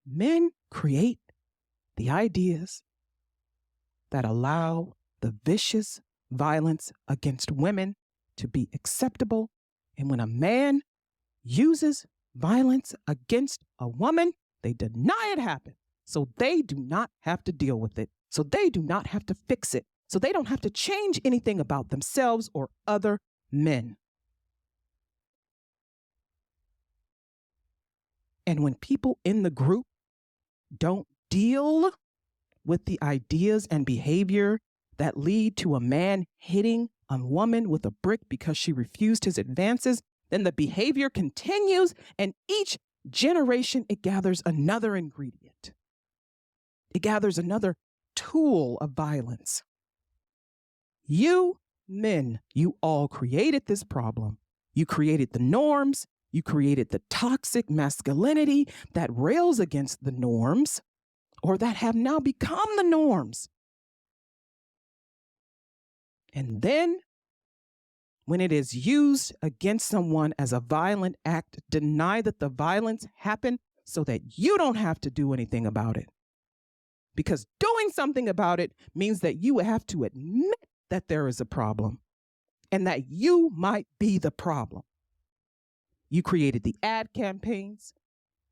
Men create the ideas that allow the vicious violence against women to be acceptable. And when a man uses violence against a woman, they deny it happened. So they do not have to deal with it. So they do not have to fix it. So they don't have to change anything about themselves or other men. And when people in the group don't deal with the ideas and behavior that lead to a man hitting a woman with a brick because she refused his advances, then the behavior continues, and each generation, it gathers another ingredient. It gathers another tool of violence. You men, you all created this problem. You created the norms. You created the toxic masculinity that rails against the norms, or that have now become the norms. And then, when it is used against someone as a violent act, deny that the violence happened so that you don't have to do anything about it. Because doing something about it means that you have to admit that there is a problem and that you might be the problem. You created the ad campaigns,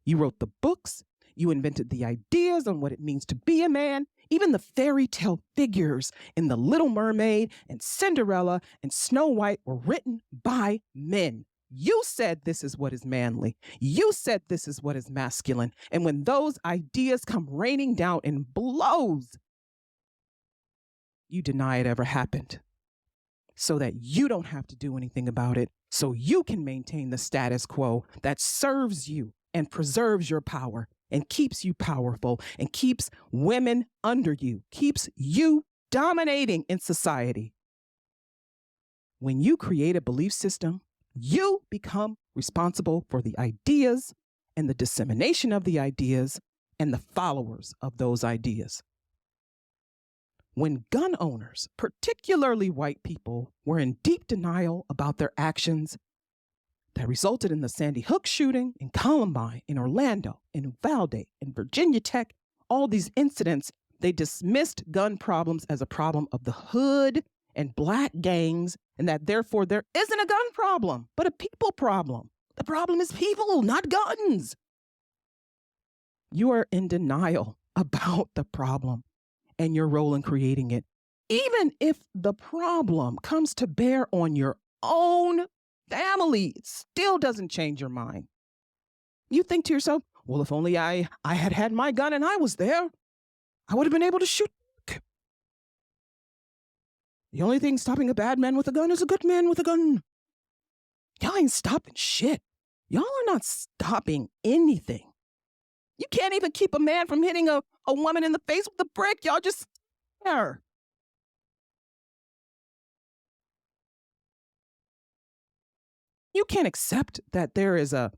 you wrote the books, you invented the ideas on what it means to be a man. Even the fairy tale figures in The Little Mermaid and Cinderella and Snow White were written by men. You said this is what is manly. You said this is what is masculine. And when those ideas come raining down in blows, you deny it ever happened so that you don't have to do anything about it, so you can maintain the status quo that serves you and preserves your power and keeps you powerful and keeps women under you, keeps you dominating in society. When you create a belief system, you become responsible for the ideas and the dissemination of the ideas and the followers of those ideas. When gun owners, particularly white people, were in deep denial about their actions that resulted in the Sandy Hook shooting, in Columbine, in Orlando, in Uvalde, in Virginia Tech, all these incidents, they dismissed gun problems as a problem of the hood and black gangs, and that therefore there isn't a gun problem, but a people problem. The problem is people, not guns. You are in denial about the problem and your role in creating it, even if the problem comes to bear on your own family, it still doesn't change your mind. You think to yourself, well, if only I had had my gun and I was there, I would have been able to shoot. The only thing stopping a bad man with a gun is a good man with a gun. Y'all ain't stopping shit. Y'all are not stopping anything. You can't even keep a man from hitting a woman in the face with a brick. Y'all just there. You can't accept that there is a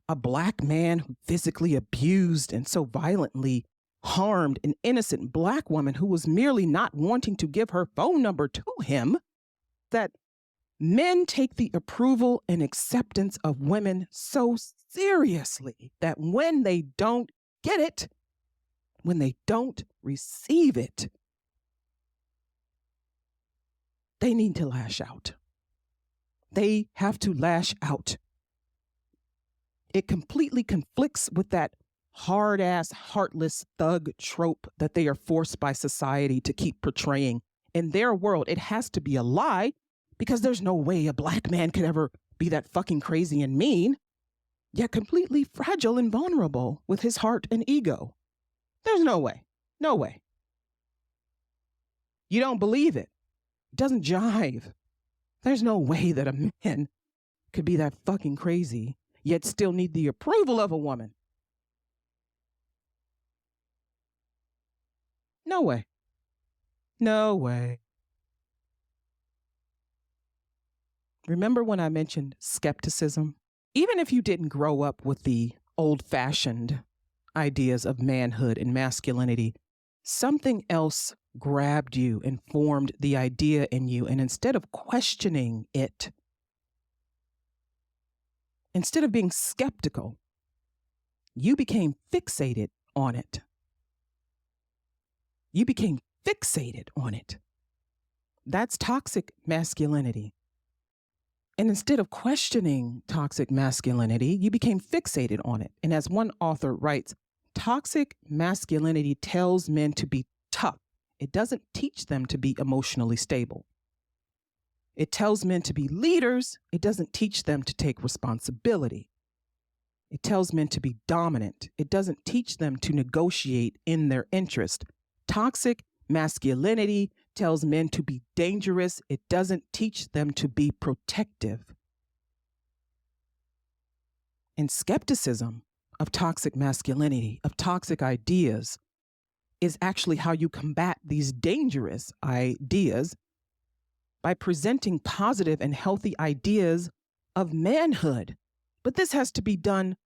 black man who physically abused and so violently harmed an innocent black woman who was merely not wanting to give her phone number to him, that men take the approval and acceptance of women so seriously that when they don't get it, when they don't receive it, they need to lash out. They have to lash out. It completely conflicts with that hard-ass, heartless thug trope that they are forced by society to keep portraying. In their world, it has to be a lie because there's no way a black man could ever be that fucking crazy and mean, yet completely fragile and vulnerable with his heart and ego. There's no way. No way. You don't believe it. It doesn't jive. There's no way that a man could be that fucking crazy, yet still need the approval of a woman. No way. No way. Remember when I mentioned skepticism? Even if you didn't grow up with the old-fashioned ideas of manhood and masculinity, something else grabbed you and formed the idea in you. And instead of questioning it, instead of being skeptical, you became fixated on it. You became fixated on it. That's toxic masculinity. And instead of questioning toxic masculinity, you became fixated on it. And as one author writes, toxic masculinity tells men to be tough. It doesn't teach them to be emotionally stable. It tells men to be leaders. It doesn't teach them to take responsibility. It tells men to be dominant. It doesn't teach them to negotiate in their interest. Toxic masculinity tells men to be dangerous. It doesn't teach them to be protective. And skepticism of toxic masculinity, of toxic ideas, is actually how you combat these dangerous ideas by presenting positive and healthy ideas of manhood. But this has to be done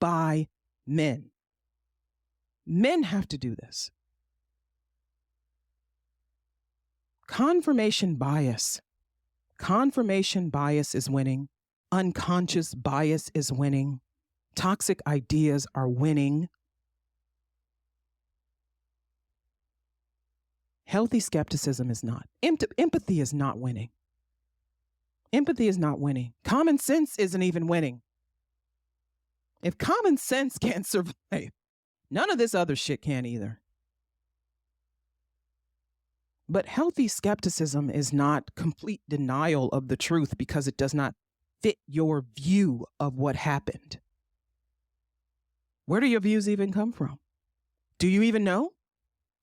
by men. Men have to do this. Confirmation bias. Confirmation bias is winning. Unconscious bias is winning. Toxic ideas are winning. Healthy skepticism is not. Empathy is not winning. Empathy is not winning. Common sense isn't even winning. If common sense can't survive, none of this other shit can either. But healthy skepticism is not complete denial of the truth because it does not fit your view of what happened. Where do your views even come from? Do you even know?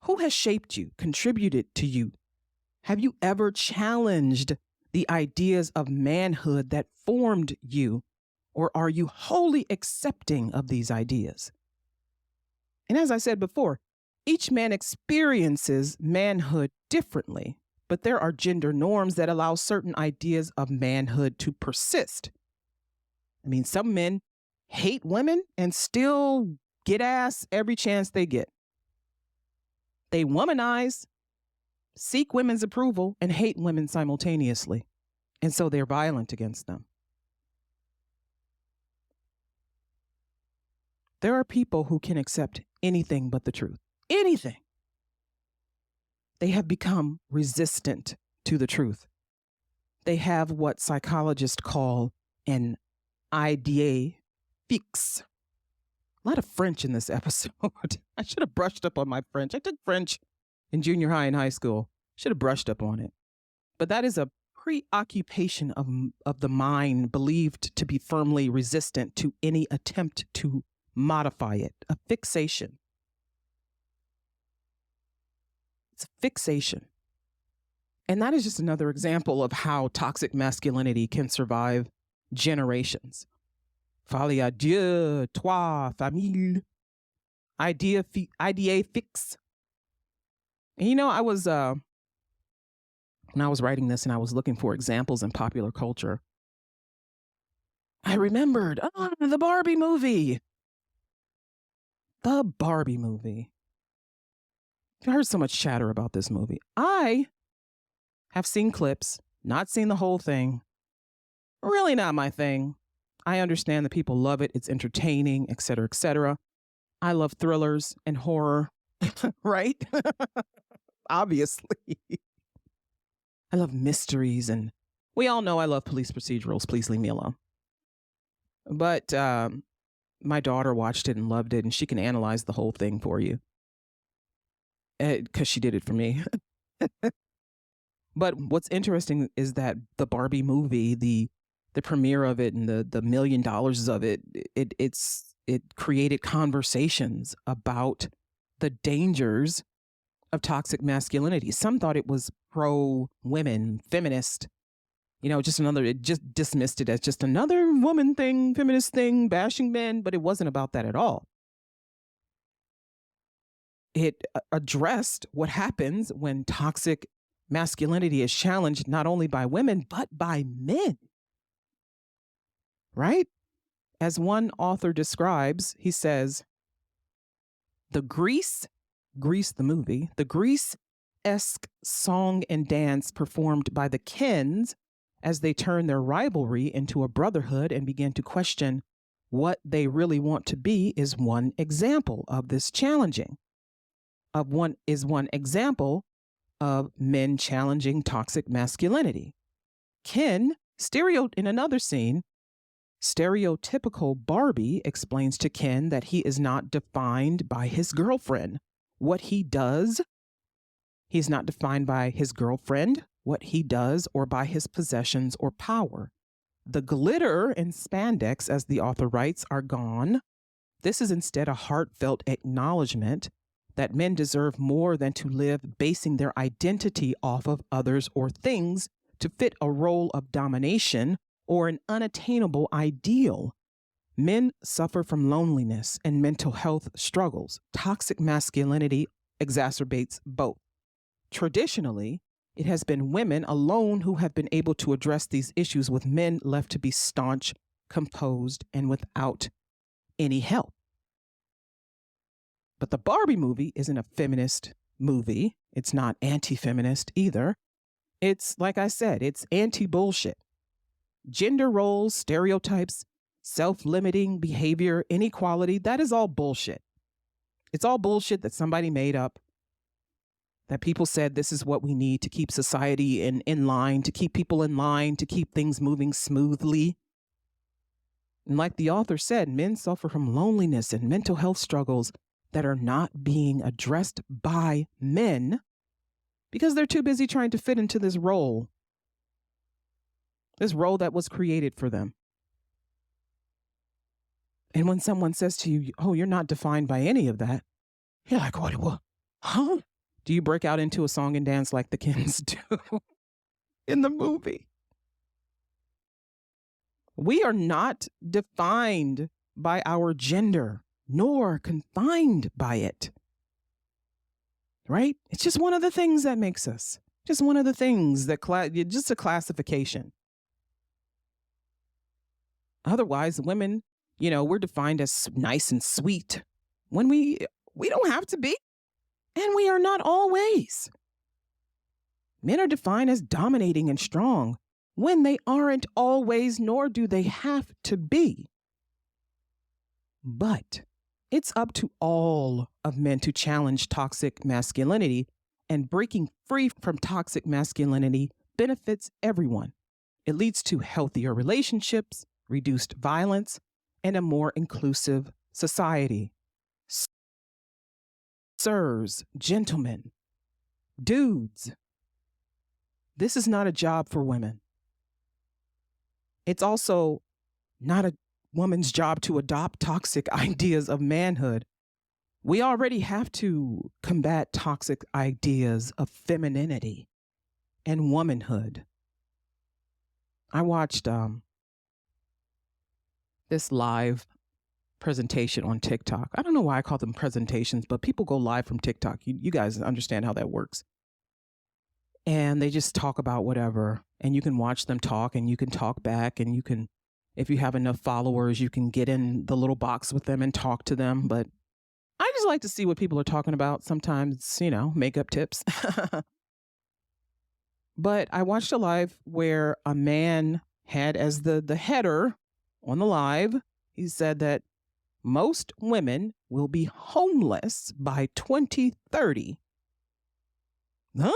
Who has shaped you, contributed to you? Have you ever challenged the ideas of manhood that formed you, or are you wholly accepting of these ideas? And as I said before, each man experiences manhood differently, but there are gender norms that allow certain ideas of manhood to persist. I mean, some men hate women and still get ass every chance they get. They womanize, seek women's approval, and hate women simultaneously. And so they're violent against them. There are people who can accept anything but the truth. Anything. They have become resistant to the truth. They have what psychologists call an idea fixe. A lot of French in this episode. I should have brushed up on my French. I took French in junior high and high school. Should have brushed up on it. But that is a preoccupation of the mind believed to be firmly resistant to any attempt to modify it. A fixation. It's a fixation. And that is just another example of how toxic masculinity can survive generations. Folie à Dieu, toi, famille, idea fixe. And you know, I was, when I was writing this and I was looking for examples in popular culture, I remembered, the Barbie movie. The Barbie movie. I heard so much chatter about this movie. I have seen clips, not seen the whole thing. Really not my thing. I understand that people love it. It's entertaining, et cetera, et cetera. I love thrillers and horror, right? Obviously. I love mysteries, and we all know I love police procedurals. Please leave me alone. But my daughter watched it and loved it, and she can analyze the whole thing for you because she did it for me. But what's interesting is that the Barbie movie, the premiere of it and the $1 million of it, it created conversations about the dangers of toxic masculinity. Some thought it was pro-women, feminist, it just dismissed it as just another woman thing, feminist thing, bashing men, but it wasn't about that at all. It addressed what happens when toxic masculinity is challenged not only by women, but by men. Right? As one author describes, he says, the Grease the movie, the Grease-esque song and dance performed by the Kens as they turn their rivalry into a brotherhood and begin to question what they really want to be is one example of this challenging. One example of men challenging toxic masculinity. Ken In another scene, stereotypical Barbie explains to Ken that he is not defined by his girlfriend. What he does, he's not defined by his girlfriend, what he does, or by his possessions or power. The glitter and spandex, as the author writes, are gone. This is instead a heartfelt acknowledgement that men deserve more than to live basing their identity off of others or things to fit a role of domination or an unattainable ideal. Men suffer from loneliness and mental health struggles. Toxic masculinity exacerbates both. Traditionally, it has been women alone who have been able to address these issues, with men left to be staunch, composed, and without any help. But the Barbie movie isn't a feminist movie. It's not anti-feminist either. It's, like I said, it's anti-bullshit. Gender roles, stereotypes, self-limiting behavior, inequality, that is all bullshit. It's all bullshit that somebody made up, that people said this is what we need to keep society in line, to keep people in line, to keep things moving smoothly. And like the author said, men suffer from loneliness and mental health struggles that are not being addressed by men because they're too busy trying to fit into this role that was created for them. And when someone says to you, oh, you're not defined by any of that, you're like, what? Huh? Do you break out into a song and dance like the Kens do in the movie? We are not defined by our gender, nor confined by it. Right? It's just one of the things that makes us. Just one of the things that, just a classification. Otherwise, women, we're defined as nice and sweet when we don't have to be. And we are not always. Men are defined as dominating and strong when they aren't always, nor do they have to be. But it's up to all of men to challenge toxic masculinity, and breaking free from toxic masculinity benefits everyone. It leads to healthier relationships, reduced violence, and a more inclusive society. Sirs, gentlemen, dudes, this is not a job for women. It's also not a woman's job to adopt toxic ideas of manhood. We already have to combat toxic ideas of femininity and womanhood. I watched this live presentation on TikTok. I don't know why I call them presentations, but people go live from TikTok. You guys understand how that works. And they just talk about whatever, and you can watch them talk, and you can talk back, and you can, if you have enough followers, you can get in the little box with them and talk to them. But I just like to see what people are talking about. Sometimes, makeup tips. But I watched a live where a man had as the header on the live, he said that most women will be homeless by 2030. Huh?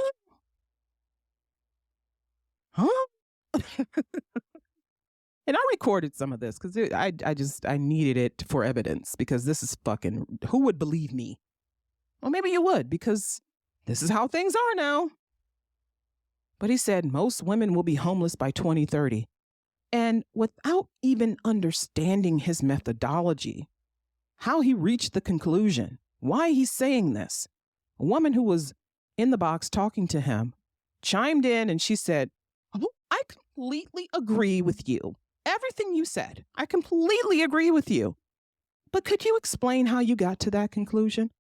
And I recorded some of this because I needed it for evidence, because this is fucking, who would believe me? Well, maybe you would, because this is how things are now. But he said most women will be homeless by 2030. And without even understanding his methodology, how he reached the conclusion, why he's saying this, a woman who was in the box talking to him chimed in, and she said, oh, I completely agree with you. Everything you said, I completely agree with you. But could you explain how you got to that conclusion?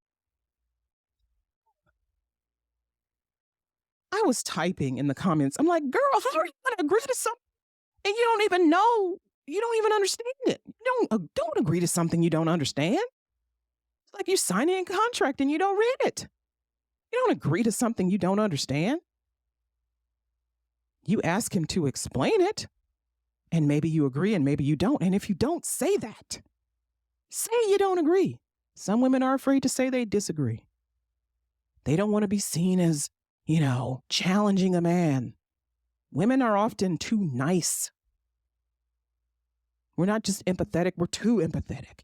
I was typing in the comments. I'm like, girl, how are you going to agree to something and you don't even know? You don't even understand it. Don't agree to something you don't understand. It's like you signing a contract and you don't read it. You don't agree to something you don't understand. You ask him to explain it, and maybe you agree and maybe you don't. And if you don't, say that. Say you don't agree. Some women are afraid to say they disagree. They don't want to be seen as, challenging a man. Women are often too nice We're not just empathetic, we're too empathetic.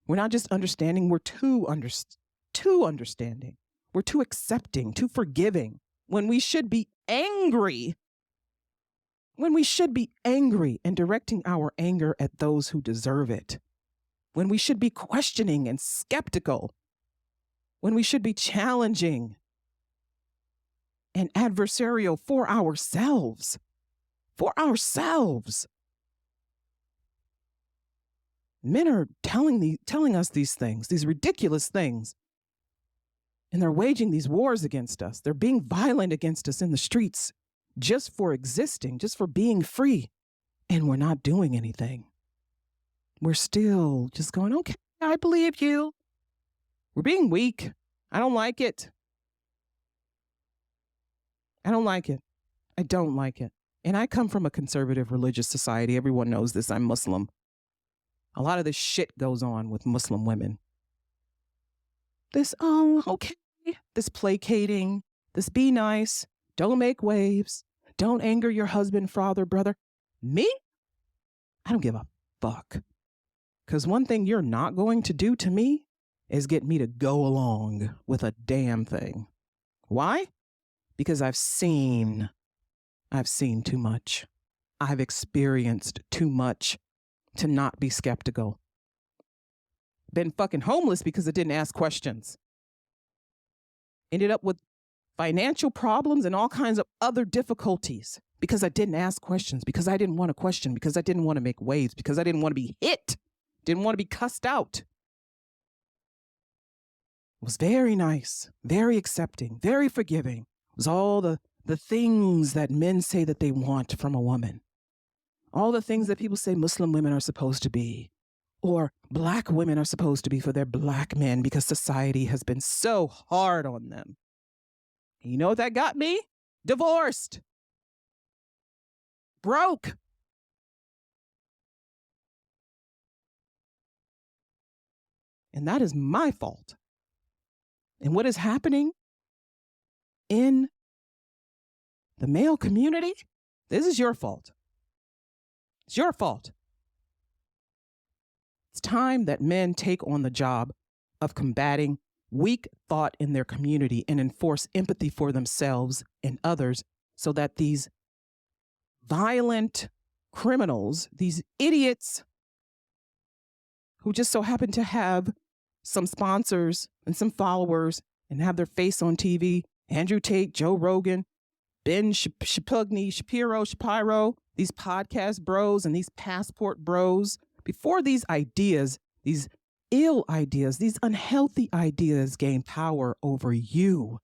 We're not just understanding, we're too understanding. We're too accepting, too forgiving. When we should be angry. When we should be angry and directing our anger at those who deserve it. When we should be questioning and skeptical. When we should be challenging and adversarial for ourselves. For ourselves. Men are telling us these things, these ridiculous things. And they're waging these wars against us. They're being violent against us in the streets just for existing, just for being free. And we're not doing anything. We're still just going, okay, I believe you. We're being weak. I don't like it. I don't like it. I don't like it. And I come from a conservative religious society. Everyone knows this. I'm Muslim. A lot of this shit goes on with Muslim women. This, oh, okay. This placating, this be nice, don't make waves, don't anger your husband, father, brother. Me? I don't give a fuck. Because one thing you're not going to do to me is get me to go along with a damn thing. Why? Because I've seen too much. I've experienced too much to not be skeptical. Been fucking homeless because I didn't ask questions. Ended up with financial problems and all kinds of other difficulties because I didn't ask questions, because I didn't want to question, because I didn't want to make waves, because I didn't want to be hit, didn't want to be cussed out. It was very nice, very accepting, very forgiving. It was all the things that men say that they want from a woman. All the things that people say Muslim women are supposed to be, or Black women are supposed to be for their Black men because society has been so hard on them. And you know what that got me? Divorced. Broke. And that is my fault. And what is happening in the male community? This is your fault. It's your fault. It's time that men take on the job of combating weak thought in their community and enforce empathy for themselves and others so that these violent criminals, these idiots who just so happen to have some sponsors and some followers and have their face on TV, Andrew Tate, Joe Rogan, Ben Shapiro, these podcast bros and these passport bros, before these ideas, these ill ideas, these unhealthy ideas gain power over you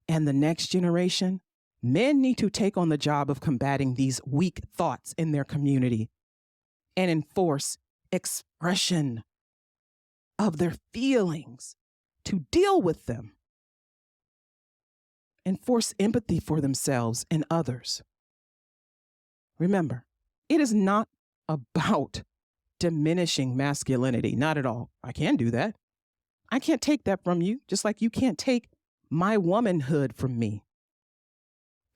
and the next generation, men need to take on the job of combating these weak thoughts in their community and enforce expression of their feelings to deal with them. Enforce empathy for themselves and others. Remember, it is not about diminishing masculinity. Not at all. I can do that. I can't take that from you, just like you can't take my womanhood from me.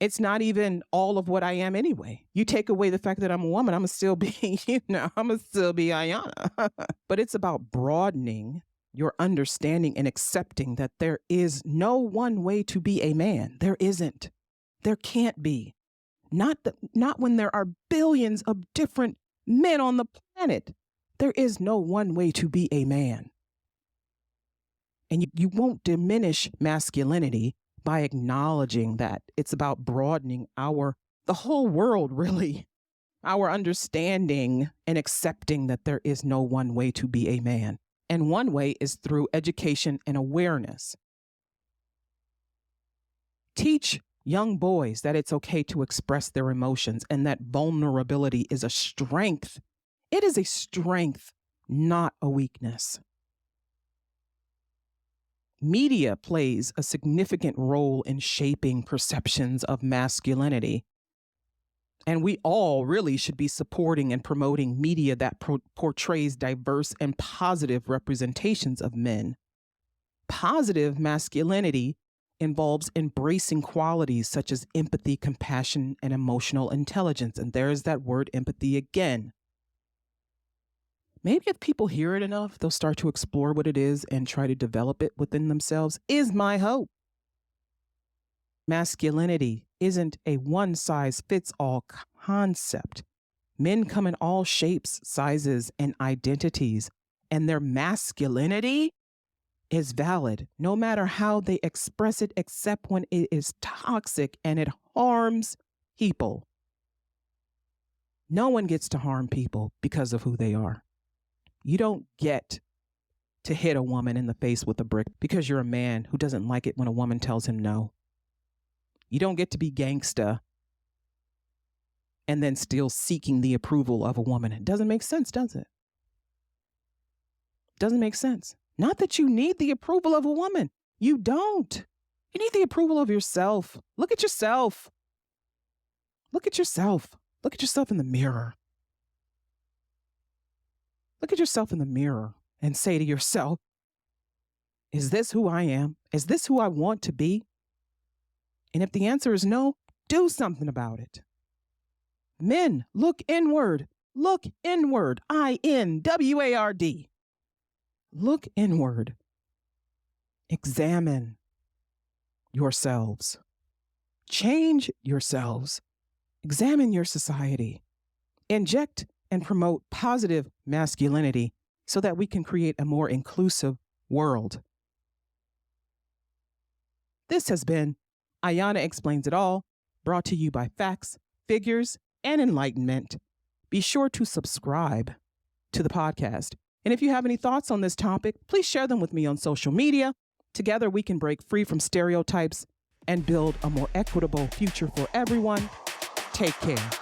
It's not even all of what I am anyway. You take away the fact that I'm a woman, I'm going to still be, I'm going to still be Ayana. But it's about broadening your understanding and accepting that there is no one way to be a man. There isn't. There can't be. Not when there are billions of different men on the planet. There is no one way to be a man. And you won't diminish masculinity by acknowledging that it's about broadening the whole world, really, our understanding and accepting that there is no one way to be a man. And one way is through education and awareness. Teach young boys that it's okay to express their emotions and that vulnerability is a strength. It is a strength, not a weakness. Media plays a significant role in shaping perceptions of masculinity. And we all really should be supporting and promoting media that portrays diverse and positive representations of men. Positive masculinity involves embracing qualities such as empathy, compassion, and emotional intelligence. And there's that word empathy again. Maybe if people hear it enough, they'll start to explore what it is and try to develop it within themselves, is my hope. Masculinity isn't a one-size-fits-all concept. Men come in all shapes, sizes, and identities, and their masculinity is valid no matter how they express it, except when it is toxic and it harms people. No one gets to harm people because of who they are. You don't get to hit a woman in the face with a brick because you're a man who doesn't like it when a woman tells him no. You don't get to be gangsta and then still seeking the approval of a woman. It doesn't make sense, does it? Doesn't make sense. Not that you need the approval of a woman. You don't. You need the approval of yourself. Look at yourself. Look at yourself. Look at yourself in the mirror. Look at yourself in the mirror and say to yourself, is this who I am? Is this who I want to be? And if the answer is no, do something about it. Men, look inward. Look inward. INWARD. Look inward. Examine yourselves. Change yourselves. Examine your society. Inject and promote positive masculinity so that we can create a more inclusive world. This has been Ayana Explains It All, brought to you by facts, figures, and enlightenment. Be sure to subscribe to the podcast. And if you have any thoughts on this topic, please share them with me on social media. Together, we can break free from stereotypes and build a more equitable future for everyone. Take care.